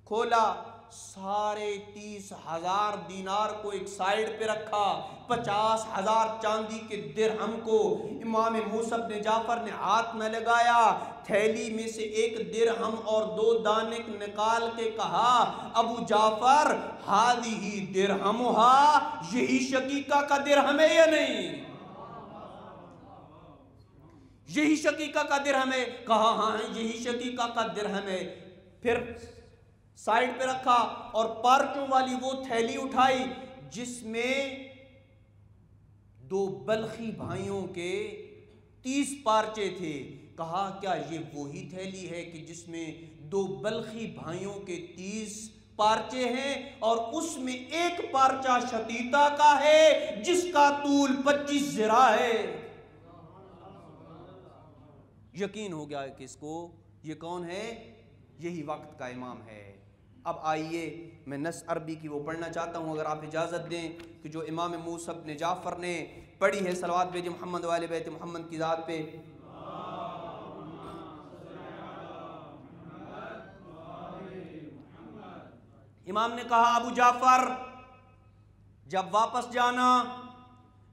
کھولا، 30,000 دینار کو ایک سائیڈ پہ رکھا، 50,000 چاندی کے درہم کو امام موسیٰ بن جعفر نے ہاتھ میں لگایا، تھیلی میں سے ایک درہم اور 2 دانک نکال کے کہا ابو جعفر ہذہ درہمھا، یہی شقیقہ کا درہم ہے یا نہیں؟ یہی شقیقہ کا درہم ہے؟ کہا ہاں یہی شقیقہ کا درہم ہے۔ پھر سائیڈ پہ رکھا اور پارچوں والی وہ تھیلی اٹھائی جس میں 2 بلخی بھائیوں کے 30 پارچے تھے۔ کہا کیا یہ وہی تھیلی ہے کہ جس میں 2 بلخی بھائیوں کے 30 پارچے ہیں اور اس میں ایک پارچہ شتیتا کا ہے جس کا طول 25 ذراع ہے؟ یقین ہو گیا کہ اس کو یہ کون ہے؟ یہی وقت کا امام ہے۔ اب آئیے میں نص عربی کی وہ پڑھنا چاہتا ہوں اگر آپ اجازت دیں کہ جو امام موسیٰ بن جعفر نے پڑھی ہے، صلوات بھیجیں محمد والے بیت محمد کی ذات پہ۔ امام نے کہا ابو جعفر جب واپس جانا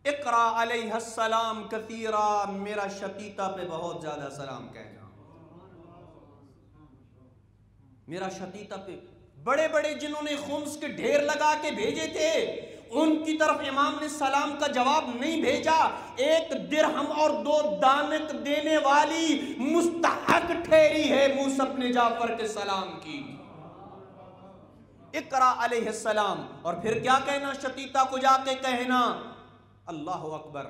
اقرا علیہ السلام کثیرا، میرا شتیتا پہ بہت زیادہ سلام کہنا، میرا شتیتا پہ، بڑے بڑے جنہوں نے خمس کے ڈھیر لگا کے بھیجے تھے ان کی طرف امام نے سلام کا جواب نہیں بھیجا، ایک درہم اور 2 دانک دینے والی مستحق ٹھہری ہے موسیٰ بن جعفر کے سلام کی۔ اقرا علیہ السلام، اور پھر کیا کہنا؟ شتیتا کو جا کے کہنا اللہ اکبر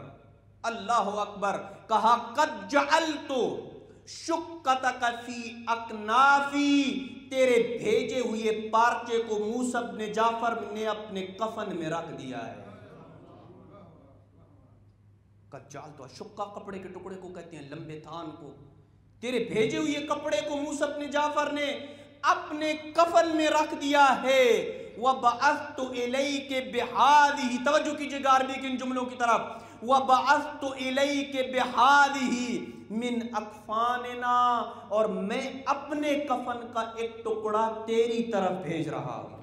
اللہ اکبر۔ کہا قد جعلت شقتک فی اکنافی، تیرے بھیجے ہوئے پارچے کو موسیٰ بن جعفر نے اپنے کفن میں رکھ دیا ہے۔ قد جعلت، شقہ کپڑے کے ٹکڑے کو کہتے ہیں، لمبے تھان کو، تیرے بھیجے ہوئے کپڑے کو موسیٰ بن جعفر نے اپنے کفن میں رکھ دیا ہے۔ وَبَعَثْتُ إِلَيْكَ بِهَذِهِ، توجہ کیجئے گا عربی کے ان جملوں کی طرف، وَبَعَثْتُ إِلَيْكَ بِهَذِهِ مِنْ أَكْفَانِنَا، اور میں اپنے کفن کا ایک ٹکڑا تیری طرف بھیج رہا ہوں۔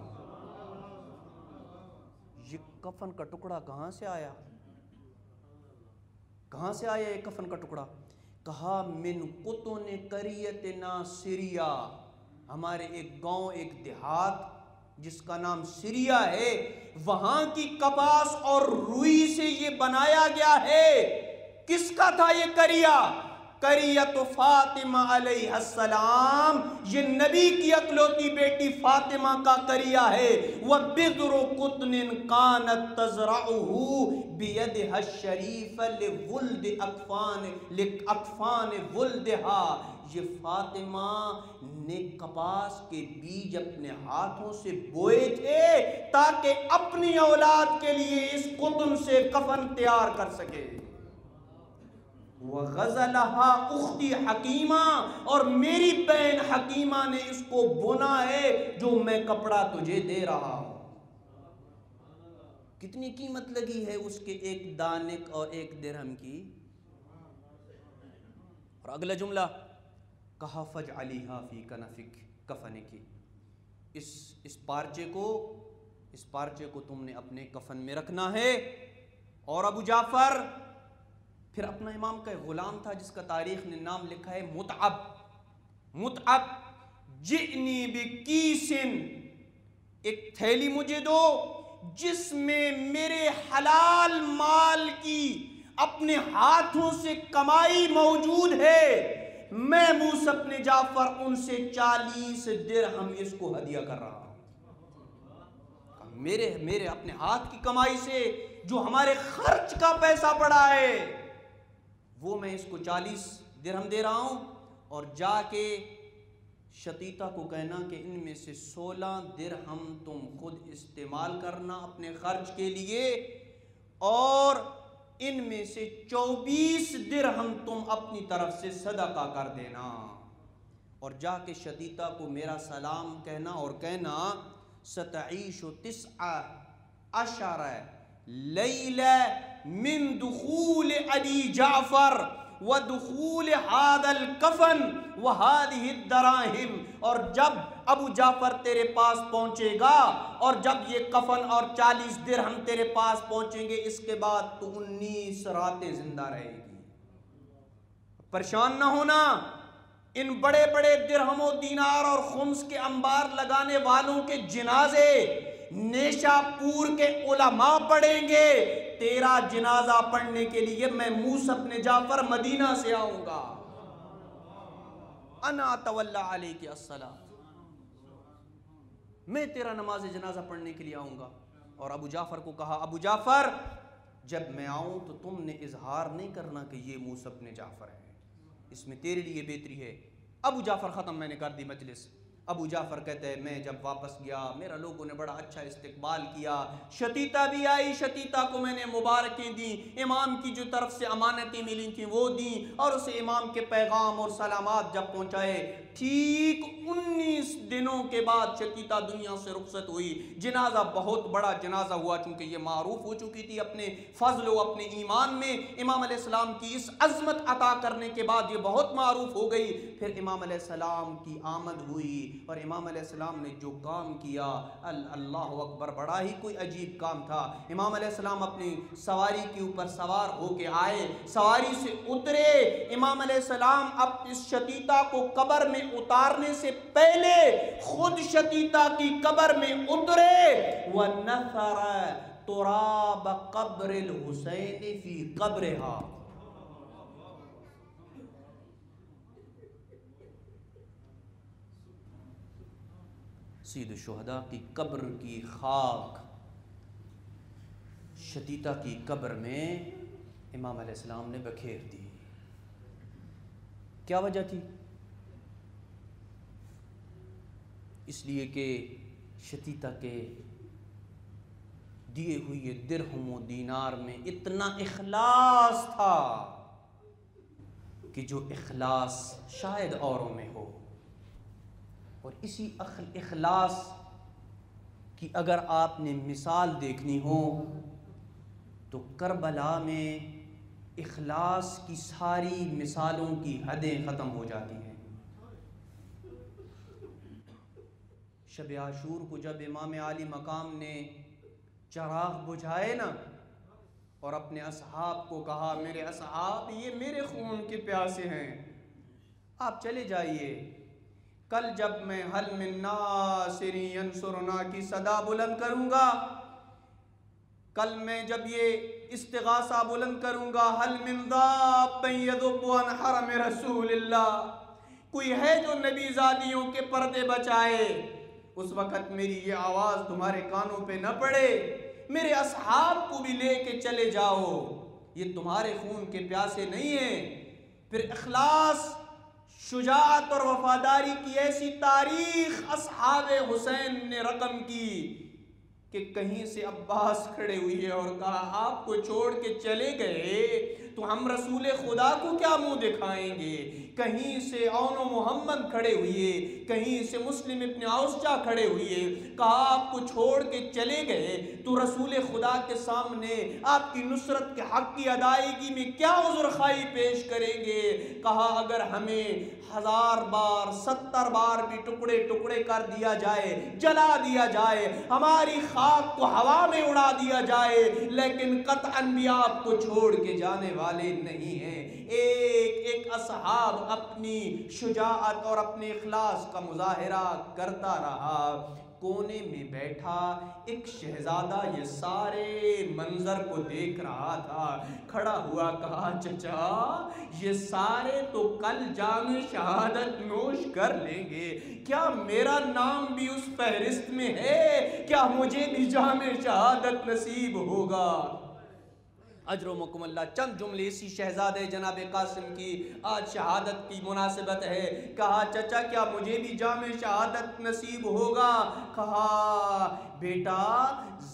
یہ کفن کا ٹکڑا کہاں سے آیا؟ کہاں سے آیا یہ کفن کا ٹکڑا؟ کہا من قطن قریتنا سیریا، ہمارے ایک گاؤں، ایک دیہات جس کا نام سیریا ہے، وہاں کی کپاس اور روئی سے یہ بنایا گیا ہے۔ کس کا تھا یہ کریہ؟ کریت فاطمہ علیہ السلام، یہ نبی کی اکلوتی بیٹی فاطمہ کا کریہ ہے۔ وَبِذْرُ قُطْنٍ كَانَتْ تَزْرَعُهُ بِيَدِهَا الشَّرِيفَ لِأَكْفَانِ وُلْدِهَا، یہ فاطمہ نے کپاس کے بیج اپنے ہاتھوں سے بوئے تھے تاکہ اپنی اولاد کے لیے اس قطن سے کفن تیار کر سکے۔ وَغَزَلَهَا اُخْتِي حَکِیمَہ، اور میری بہن حکیمہ نے اس کو بنا ہے جو میں کپڑا تجھے دے رہا ہوں۔ کتنی قیمت لگی ہے اس کے ایک دانک اور ایک درہم کی۔ اور اگلا جملہ کہا فَاجْعَلِیهَا فِی کَفَنِکِ، اس پارچے کو تم نے اپنے کفن میں رکھنا ہے۔ اور ابو جعفر پھر اپنا امام کا ایک غلام تھا جس کا تاریخ نے نام لکھا ہے متعب، جئنی بکیسن، ایک تھیلی مجھے دو جس میں میرے حلال مال کی اپنے ہاتھوں سے کمائی موجود ہے، میں موسیٰ بن جعفر ان سے 40 درہم اس کو ہدیہ کر رہا ہوں۔ میرے اپنے ہاتھ کی کمائی سے جو ہمارے خرچ کا پیسہ پڑا ہے وہ میں اس کو 40 درہم دے رہا ہوں، اور جا کے شتیتا کو کہنا کہ ان میں سے 16 درہم تم خود استعمال کرنا اپنے خرچ کے لیے، اور ان میں سے 24 درہم تم اپنی طرف سے صدقہ کر دینا، اور جا کے شتیتا کو میرا سلام کہنا اور کہنا ستعیش 19 لیلہ من دخول ابی جعفر ودخول هذا الکفن وهذه الدراہم، اور جب ابو جعفر تیرے پاس پہنچے گا اور جب یہ کفن اور 40 درہم تیرے پاس پہنچیں گے، اس کے بعد تو 19 راتیں زندہ رہے گی۔ پریشان نہ ہونا، ان بڑے بڑے درہم و دینار اور خمس کے انبار لگانے والوں کے جنازے نیشا پور کے علماء پڑھیں گے، تیرا جنازہ پڑھنے کے لیے میں موسیٰ بن جعفر مدینہ سے آؤں گا۔ انا اتولی علیک الصلاۃ، میں تیرا نماز جنازہ پڑھنے کے لیے آؤں گا۔ اور ابو جعفر کو کہا ابو جعفر جب میں آؤں تو تم نے اظہار نہیں کرنا کہ یہ موسیٰ بن جعفر ہے، اس میں تیرے لیے بہتری ہے۔ ابو جعفر ختم، میں نے کر دی مجلس۔ ابو جعفر کہتے ہیں میں جب واپس گیا میرا لوگوں نے بڑا اچھا استقبال کیا، شتیتا بھی آئی، شتیتا کو میں نے مبارکیں دیں، امام کی جو طرف سے امانتیں ملی تھیں وہ دیں، اور اسے امام کے پیغام اور سلامات جب پہنچائے۔ ٹھیک 19 دنوں کے بعد شتیتا دنیا سے رخصت ہوئی۔ جنازہ بہت بڑا جنازہ ہوا چونکہ یہ معروف ہو چکی تھی اپنے فضل و اپنے ایمان میں، امام علیہ السلام کی اس عظمت عطا کرنے کے بعد یہ بہت معروف ہو گئی۔ پھر امام علیہ السلام کی آمد ہوئی اور امام علیہ السلام نے جو کام کیا اللہ اکبر، بڑا ہی کوئی عجیب کام تھا۔ امام علیہ السلام اپنی سواری کے اوپر سوار ہو کے آئے، سواری سے اترے، امام علیہ السلام اب اس شتیتا کو قبر میں اتارنے سے پہلے خود شتیتا کی قبر میں اترے، وَنَثَرَ تُرَابَ قَبْرِ الْحُسَيْنِ فِي قَبْرِهَا، سید الشہداء کی قبر کی خاک شتیتا کی قبر میں امام علیہ السلام نے بکھیر دی۔ کیا وجہ تھی؟ اس لیے کہ شتیتا کے دیے ہوئے درہم و دینار میں اتنا اخلاص تھا کہ جو اخلاص شاید اوروں میں ہو، اور اسی اخلاص کی اگر آپ نے مثال دیکھنی ہو تو کربلا میں اخلاص کی ساری مثالوں کی حدیں ختم ہو جاتی ہیں۔ شب عاشور کو جب امام عالی مقام نے چراغ بجھائے نا اور اپنے اصحاب کو کہا میرے اصحاب یہ میرے خون کے پیاسے ہیں، آپ چلے جائیے، کل جب میں حل من ناصر ینصرنا کی صدا بلند کروں گا، کل میں جب یہ استغاثہ بلند کروں گا، حل من ذاب یذب عن حرم رسول اللہ، کوئی ہے جو نبی زادیوں کے پردے بچائے، اس وقت میری یہ آواز تمہارے کانوں پہ نہ پڑے، میرے اصحاب کو بھی لے کے چلے جاؤ، یہ تمہارے خون کے پیاسے نہیں ہیں۔ پھر اخلاص، شجاعت اور وفاداری کی ایسی تاریخ اصحاب حسین نے رقم کی کہ کہیں سے عباس کھڑے ہوئے اور کہا آپ کو چھوڑ کے چلے گئے تو ہم رسول خدا کو کیا منہ دکھائیں گے. کہیں سے اون و محمد کھڑے ہوئے, کہیں سے مسلم ابن اوسجہ کھڑے ہوئے, کہا آپ کو چھوڑ کے چلے گئے تو رسول خدا کے سامنے آپ کی نصرت کے حق کی ادائیگی میں کیا عذر خواہی پیش کریں گے. کہا اگر ہمیں 1000 بار 70 بار بھی ٹکڑے ٹکڑے کر دیا جائے, جلا دیا جائے, ہماری خاک کو ہوا میں اڑا دیا جائے, لیکن قطعاً بھی آپ کو چھوڑ کے جانے والے نہیں ہیں. ایک ایک اصحاب اپنی شجاعت اور اپنے اخلاص کا مظاہرہ کرتا رہا. کونے میں بیٹھا ایک شہزادہ یہ سارے منظر کو دیکھ رہا تھا. کھڑا ہوا کہا چچا یہ سارے تو کل جام شہادت نوش کر لیں گے, کیا میرا نام بھی اس فہرست میں ہے؟ کیا مجھے بھی جام شہادت نصیب ہوگا؟ اجر و مکملہ چند جملے اسی شہزادے جناب قاسم کی آج شہادت کی مناسبت ہے. کہا چچا کیا مجھے بھی جام شہادت نصیب ہوگا؟ کہا بیٹا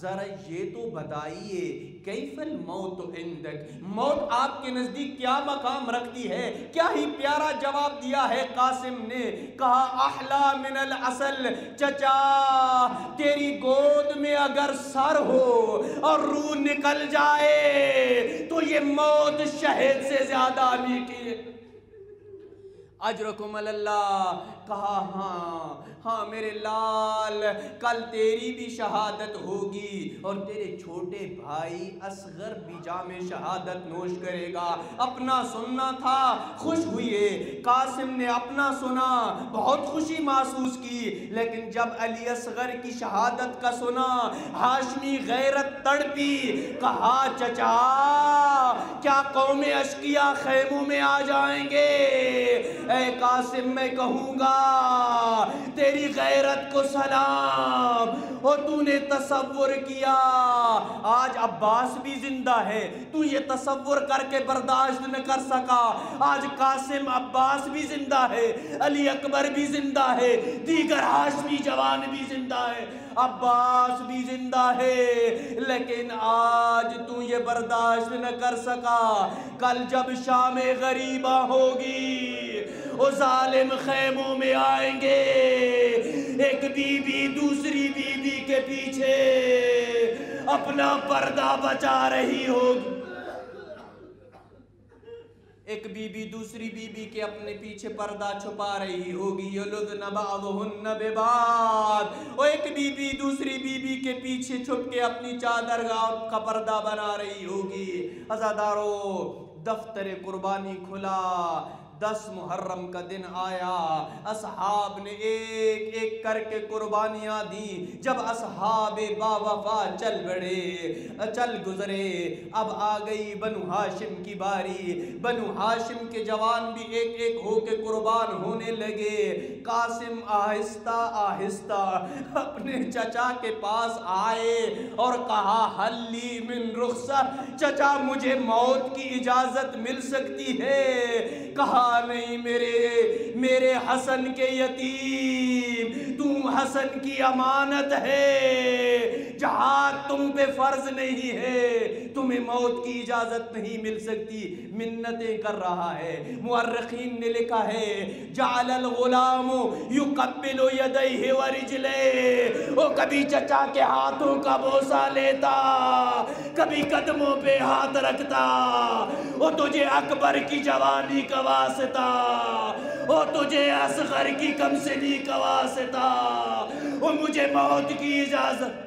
ذرا یہ تو بتائیے کیف الموت عندک, موت آپ کے نزدیک کیا مقام رکھتی ہے؟ کیا ہی پیارا جواب دیا ہے قاسم نے. کہا احلا من العسل, چچا تیری گود میں اگر سر ہو اور روح نکل جائے تو یہ موت شہد سے زیادہ میٹھی ہے. اجرکم اللہ. کہا ہاں میرے لال کل تیری بھی شہادت ہوگی اور تیرے چھوٹے بھائی اصغر بھی جام شہادت نوش کرے گا. اپنا سننا تھا, خوش ہوئے. قاسم نے اپنا سنا, بہت خوشی محسوس کی, لیکن جب علی اصغر کی شہادت کا سنا ہاشمی غیرت تڑپی. کہا چچا کیا قوم اشقیاء خیموں میں آ جائیں گے؟ اے قاسم میں کہوں گا تیری غیرت کو سلام. اور تو نے تصور کیا آج عباس بھی زندہ ہے, تو یہ تصور کر کے برداشت نہ کر سکا. آج قاسم عباس بھی زندہ ہے, علی اکبر بھی زندہ ہے, دیگر ہاشمی جوان بھی زندہ ہے, عباس بھی زندہ ہے, لیکن آج تو یہ برداشت نہ کر سکا. کل جب شام غریبہ ہوگی وہ ظالم خیموں میں آئیں گے, ایک بی بی دوسری بی بی کے پیچھے اپنا پردہ بچا رہی ہوگی. ایک بی بی دوسری بی بی کے اپنے پیچھے پردہ چھپا رہی ہوگی. یلدن بعضہن ببعض, اور ایک بی بی دوسری بی بی کے پیچھے چھپ کے اپنی چادر کا پردہ بنا رہی ہوگی. عزادارو دفتر قربانی کھلا, 10 محرم کا دن آیا, اصحاب نے ایک ایک کر کے قربانیاں دیں. جب اصحاب با وفا چل گزرے, اب آ گئی بنو ہاشم کی باری. بنو ہاشم کے جوان بھی ایک ایک ہو کے قربان ہونے لگے. قاسم آہستہ آہستہ اپنے چچا کے پاس آئے اور کہا حلی من رخصت, چچا مجھے موت کی اجازت مل سکتی ہے؟ کہا نہیں میرے حسن کے یتیم, تم حسن کی امانت ہے, جہاد تم پہ فرض نہیں ہے, تمہیں موت کی اجازت نہیں مل سکتی. منتیں کر رہا ہے. مورخین نے لکھا ہے جعل الغلام یقبل یدیہ ورجلیہ, وہ کبھی چچا کے ہاتھوں کا بوسہ لیتا, کبھی قدموں پہ ہاتھ رکھتا. وہ تجھے اکبر کی جوانی کا واسطہ, وہ تجھے اصغر کی کمسنی کا واسطہ, وہ مجھے موت کی اجازت.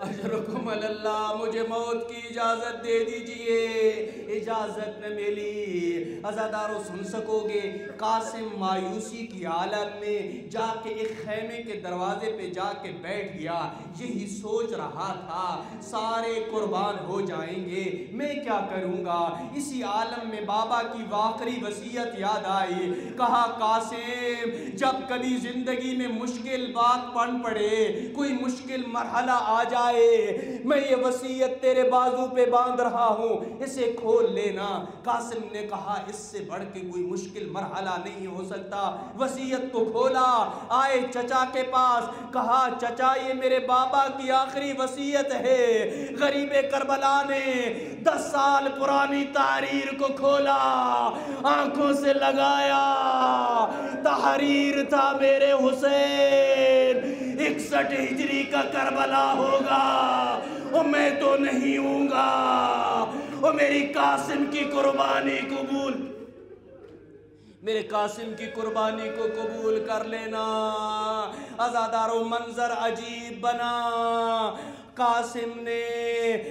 اجرکم اللہ, مجھے موت کی اجازت دے دیجئے. اجازت نہ ملی. عزادارو سن سکو گے قاسم مایوسی کی حالت میں جا کے ایک خیمے کے دروازے پہ جا کے بیٹھ گیا. یہی سوچ رہا تھا سارے قربان ہو جائیں گے, میں کیا کروں گا. اسی عالم میں بابا کی واقعی وصیت یاد آئی. کہا قاسم جب کبھی زندگی میں مشکل بات پڑ پڑے, کوئی مشکل مرحلہ آ جائے آئے، میں یہ وصیت تیرے بازو پہ باندھ رہا ہوں، اسے کھول لینا۔ قاسم نے کہا اس سے بڑھ کے کوئی مشکل مرحلہ نہیں ہو سکتا۔ وصیت کو کھولا، آئے چچا کے پاس، کہا چچا یہ میرے بابا کی آخری وصیت ہے۔ غریب کربلا نے 10 سال پرانی تحریر کو کھولا، آنکھوں سے لگایا، تحریر تھا میرے حسین 61 ہجری کا کربلا ہوگا، اور میں تو نہیں ہوں گا، اور میری قاسم کی قربانی قبول، میرے قاسم کی قربانی کو قبول کر لینا۔ عزادارو منظر عجیب بنا، قاسم نے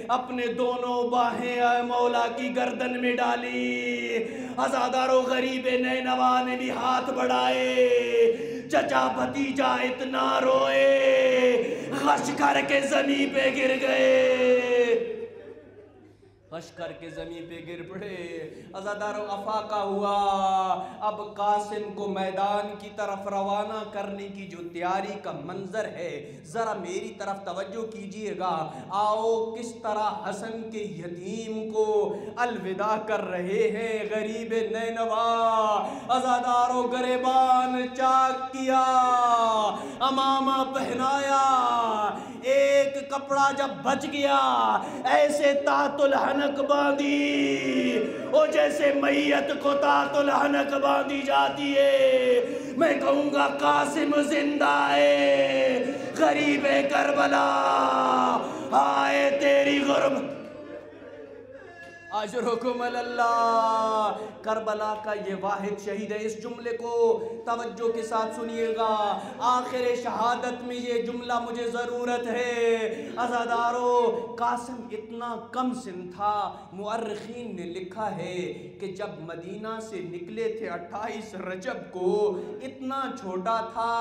اپنے دونوں باہیں مولا کی گردن میں ڈالی، عزادارو غریب نینوا نے بھی ہاتھ بڑھائے، چچا بھتیجا اتنا روئے، غش کر کے زمین پہ گر گئے، غش کر کے زمین پہ گر پڑے۔ عزادارو افاقہ ہوا، اب قاسم کو میدان کی طرف روانہ کرنے کی جو تیاری کا منظر ہے، ذرا میری طرف توجہ کیجئے گا۔ آؤ کس طرح حسن کے یتیم کو الوداع کر رہے ہیں غریب نینوا۔ عزادارو گریبان چاک کیا، امامہ پہنایا، ایک کپڑا جب بچ گیا ایسے تحت الحنک باندھی، او جیسے میت کو تحت الحنک باندھی جاتی ہے۔ میں کہوں گا قاسم زندہ ہے، غریب کربلا ہائے تیری غربت، اجرکم اللہ۔ کربلا کا یہ واحد شہید ہے، اس جملے کو توجہ کے ساتھ سنیے گا، آخر شہادت میں یہ جملہ مجھے ضرورت ہے۔ عزادارو قاسم اتنا کم سن تھا، مؤرخین نے لکھا ہے کہ جب مدینہ سے نکلے تھے 28 رجب کو، اتنا چھوٹا تھا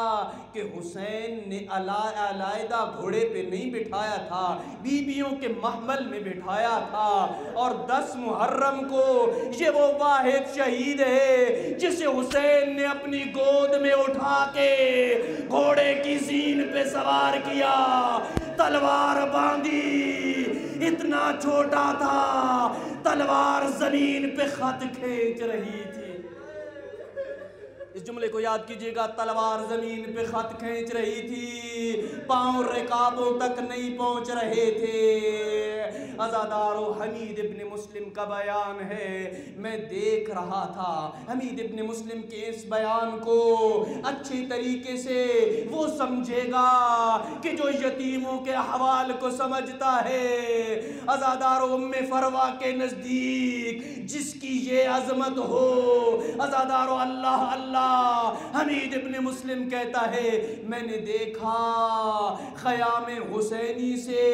کہ حسین نے علیحدہ گھوڑے پہ نہیں بٹھایا تھا، بیویوں کے محمل میں بٹھایا تھا، اور 10 محرم کو یہ وہ واحد شہید ہے جسے حسین نے اپنی گود میں اٹھا کے گھوڑے کی زین پہ سوار کیا، تلوار باندھی، اتنا چھوٹا تھا، تلوار زمین پہ خط کھینچ رہی تھی۔ اس جملے کو یاد کیجئے گا، تلوار زمین پہ خط کھینچ رہی تھی، پاؤں رکابوں تک نہیں پہنچ رہے تھے۔ عزادارو حمید ابن مسلم کا بیان ہے، میں دیکھ رہا تھا حمید ابن مسلم کے اس بیان کو اچھی طریقے سے وہ سمجھے گا کہ جو یتیموں کے احوال کو سمجھتا ہے۔ عزادارو ام فروا کے نزدیک جس کی یہ عظمت ہو، عزادارو اللہ اللہ، حمید ابن مسلم کہتا ہے میں نے دیکھا خیام حسینی سے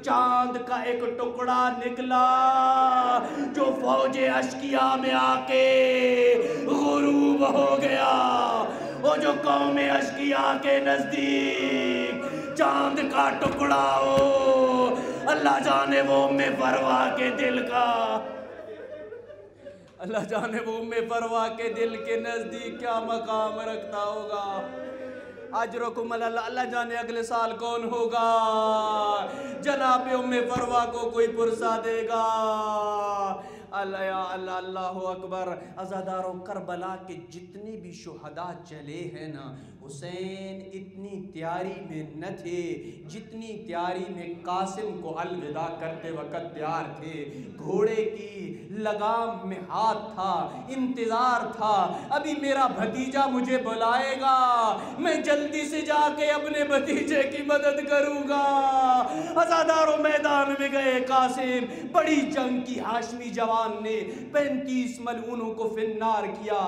چاند کا ایک ٹکڑا نکلا جو فوج اشکیا میں آ کے غروب ہو گیا، وہ جو قوم اشکیا کے نزدیک چاند کا ٹکڑا ہو، اللہ جانے وہ ام فروا کے دل کا، اللہ جانے وہ ام فروا کے دل کے نزدیک کیا مقام رکھتا ہوگا۔ اجرکم اللہ، اللہ جانے اگلے سال کون ہوگا، جناب ام فروا کو کوئی پرسہ دے گا۔ اللہ یا اللہ، اللہ اکبر۔ عزادارو کربلا کے جتنے بھی شہداء چلے ہیں نا، حسین اتنی تیاری میں نہ تھے جتنی تیاری میں قاسم کو الوداع کرتے وقت تیار تھے۔ گھوڑے کی لگام میں ہاتھ تھا، انتظار تھا، ابھی میرا بھتیجا مجھے بلائے گا، میں جلدی سے جا کے اپنے بھتیجے کی مدد کروں گا۔ عزادارو میدان میں گئے قاسم، بڑی جنگ کی، ہاشمی جوان نے 35 ملعونوں کو فنار کیا۔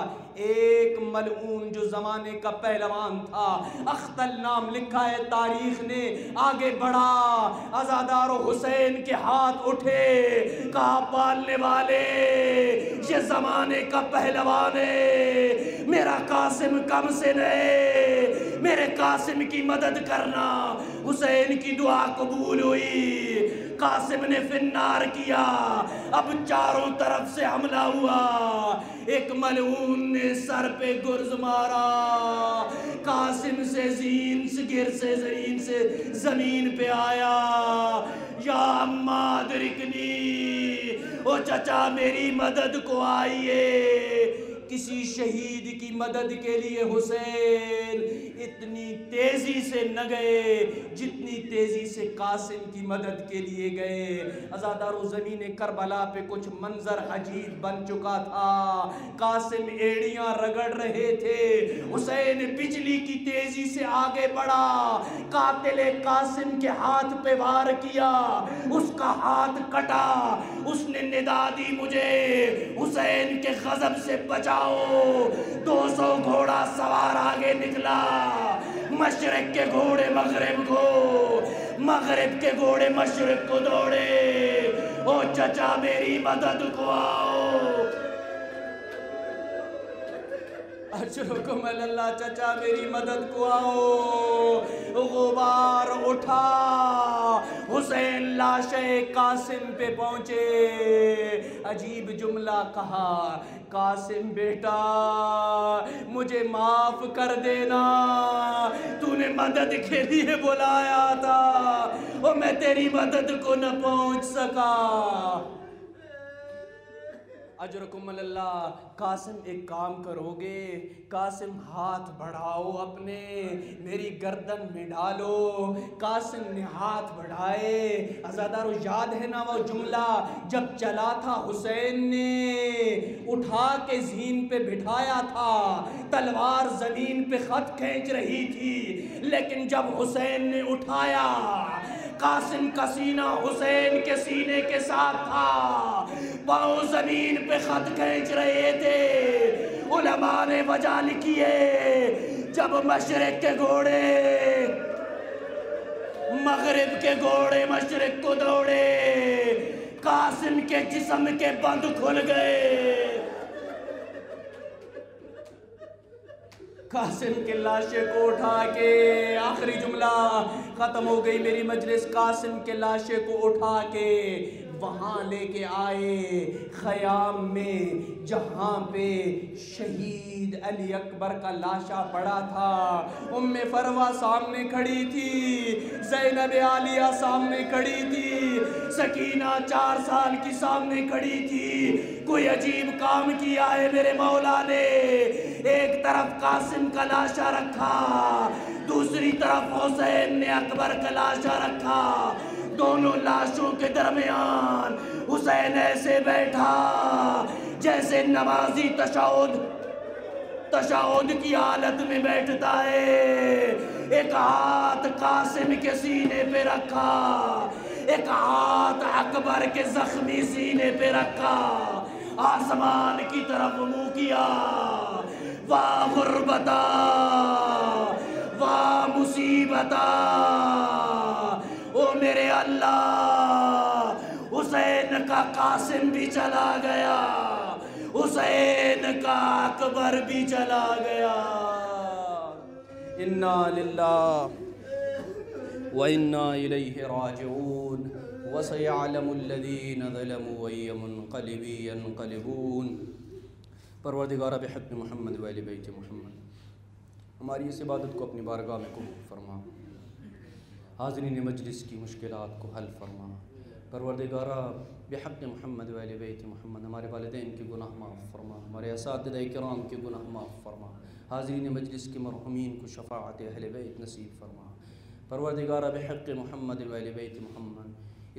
ایک ملعون جو زمانے کا پہلوان تھا، اختل نام لکھا ہے تاریخ نے، آگے بڑھا، عزادارو حسین کے ہاتھ اٹھے، کہا پالنے والے یہ زمانے کا پہلوان ہے، میرا قاسم کم سے نہیں، میرے قاسم کی مدد کرنا۔ حسین کی دعا قبول ہوئی، قاسم نے فنار کیا، اب چاروں طرف سے حملہ ہوا، ایک ملعون نے سر پہ گرز مارا، قاسم سے گر سے زمین پہ آیا، یا اما ادرکنی، او چچا میری مدد کو آئیے۔ کسی شہید کی مدد کے لیے حسین اتنی تیزی سے نہ گئے جتنی تیزی سے قاسم کی مدد کے لیے گئے۔ عزادارو زمین کربلا پہ کچھ منظر عجیب بن چکا تھا۔ قاسم ایڑیاں رگڑ رہے تھے، حسین بجلی کی تیزی سے آگے بڑھا، قاتل قاسم کے ہاتھ پہ وار کیا، اس کا ہاتھ کٹا، اس نے ندا دی مجھے حسین کے غضب سے بچاؤ۔ 200 گھوڑا سوار آگے نکلا، مشرق کے گھوڑے مغرب کو، مغرب کے گھوڑے مشرق کو دوڑے، او چچا میری مدد کو آؤ۔ اجرکم اللہ، چچا میری مدد کو آؤ۔ غبار اٹھا، حسین لاش قاسم پہ پہنچے، عجیب جملہ کہا، قاسم بیٹا مجھے معاف کر دینا، تو نے مدد کے لیے بلایا تھا اور میں تیری مدد کو نہ پہنچ سکا۔ اجرکم اللہ، قاسم ایک کام کرو گے، قاسم ہاتھ بڑھاؤ اپنے میری گردن میں ڈالو۔ قاسم نے ہاتھ بڑھائے، عزادارو یاد ہے نا وہ جملہ جب چلا تھا حسین نے اٹھا کے زین پہ بٹھایا تھا، تلوار زمین پہ خط کھینچ رہی تھی، لیکن جب حسین نے اٹھایا قاسم کا سینہ حسین کے سینے کے ساتھ تھا، پاؤں زمین پہ خط کھینچ رہے تھے۔ علماء نے وجہ لکھی ہے، جب مشرق کے گھوڑے مغرب کے گھوڑے مشرق کو دوڑے، قاسم کے جسم کے بند کھل گئے، قاسم کے لاشے کو اٹھا کے، آخری جملہ ختم ہو گئی میری مجلس، قاسم کے لاشے کو اٹھا کے وہاں لے کے آئے خیام میں جہاں پہ شہید علی اکبر کا لاشا پڑا تھا۔ ام فروہ سامنے کھڑی تھی، زینب عالیہ سامنے کھڑی تھی، سکینہ 4 سال کی سامنے کھڑی تھی۔ کوئی عجیب کام کیا ہے میرے مولا نے، ایک طرف قاسم کا لاشا رکھا، دوسری طرف حسین نے اکبر کا لاشا رکھا، دونوں لاشوں کے درمیان حسین ایسے بیٹھا جیسے نمازی تشہد کی حالت میں بیٹھتا ہے۔ ایک ہاتھ قاسم کے سینے پہ رکھا، ایک ہاتھ اکبر کے زخمی سینے پہ رکھا، آسمان کی طرف منہ کیا، واہ غربتا واہ مصیبتا، او میرے اللہ، حسین کا قاسم بھی چلا گیا، حسین کا اکبر بھی چلا گیا۔ انا للہ وَإِنَّا إِلَيْهِ رَاجِعُونَ وَسَيَعْلَمُ الَّذِينَ ظَلَمُوا أَيَّ مُنْقَلِبٍ يَنْقَلِبُونَ۔ پروردگارہ بحق محمد وآل بیت محمد، ہماری اس عبادت کو اپنی بارگاہ میں قبول فرما، حاضرین مجلس کی مشکلات کو حل فرما۔ پروردگارہ بحق محمد وآل بیت محمد، ہمارے والدین کے گناہ معاف فرما، ہمارے اساتذہ کرام کے گناہ معاف فرما، حاضرین مجلس کے مرحومین کو شفاعت اہل بیت نصیب فرما۔ پروردگارہ بحق محمد وآل بیت محمد،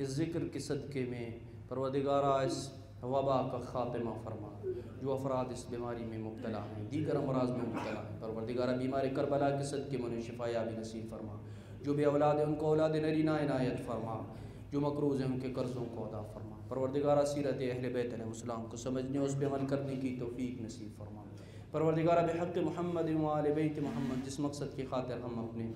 اس ذکر کے صدقے میں پروردگارہ اس وبا کا خاتمہ فرما، جو افراد اس بیماری میں مبتلا ہیں، دیگر امراض میں مبتلا ہیں، پروردگارہ بیمار کربلا کے صدقے میں انہیں شفا یابی نصیب فرما، جو بے اولاد ہیں ان کو اولاد نرینہ عنایت فرما، جو مقروض ہیں ان کے قرضوں کو ادا فرما۔ پروردگارہ سیرت اہل بیت علیہ السلام کو سمجھنے، اس پہ عمل کرنے کی توفیق نصیب فرما۔ پروردگارہ بحق محمد وآل بیت محمد، جس مقصد کی خاطر ہم اپنے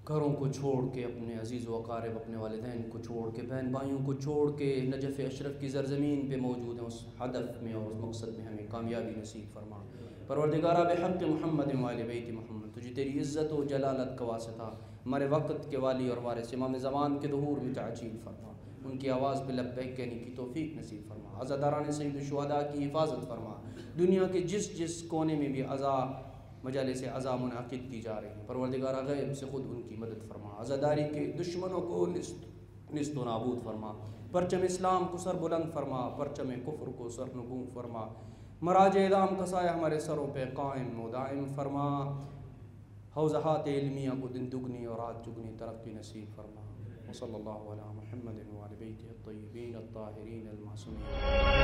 گھروں کو چھوڑ کے، اپنے عزیز و اقارب، اپنے والدین کو چھوڑ کے، بہن بھائیوں کو چھوڑ کے نجف اشرف کی زرزمین پہ موجود ہیں، اس ہدف میں اور اس مقصد میں ہمیں کامیابی نصیب فرما۔ پروردگارہ بحق محمد وآل بیت محمد، تجھے تیری عزت و جلالت کا واسطہ ہمارے وقت کے والی اور وارث امام زمان کے ظہور میں تعجیل فرما، ان کی آواز پہ لبیک کہنے کی توفیق نصیب فرما، عزاداران سید الشہداء کی حفاظت فرما، دنیا کے جس کونے میں بھی عزا مجالس عزا منعقد کی جا رہی ہیں، پروردگار غیب سے خود ان کی مدد فرما، عزاداری کے دشمنوں کو نست و نابود فرما، پرچم اسلام کو سر بلند فرما، پرچم کفر کو سر نگوں فرما، مراج اعدام کا سایہ ہمارے سروں پہ قائم و دائم فرما، حوضہات علمیہ کو دن دگنی اور رات چگنی ترقی نصیب فرما، وصلی اللہ علی محمد وعلی بیتہ الطیبین الطاہرین المعصومین.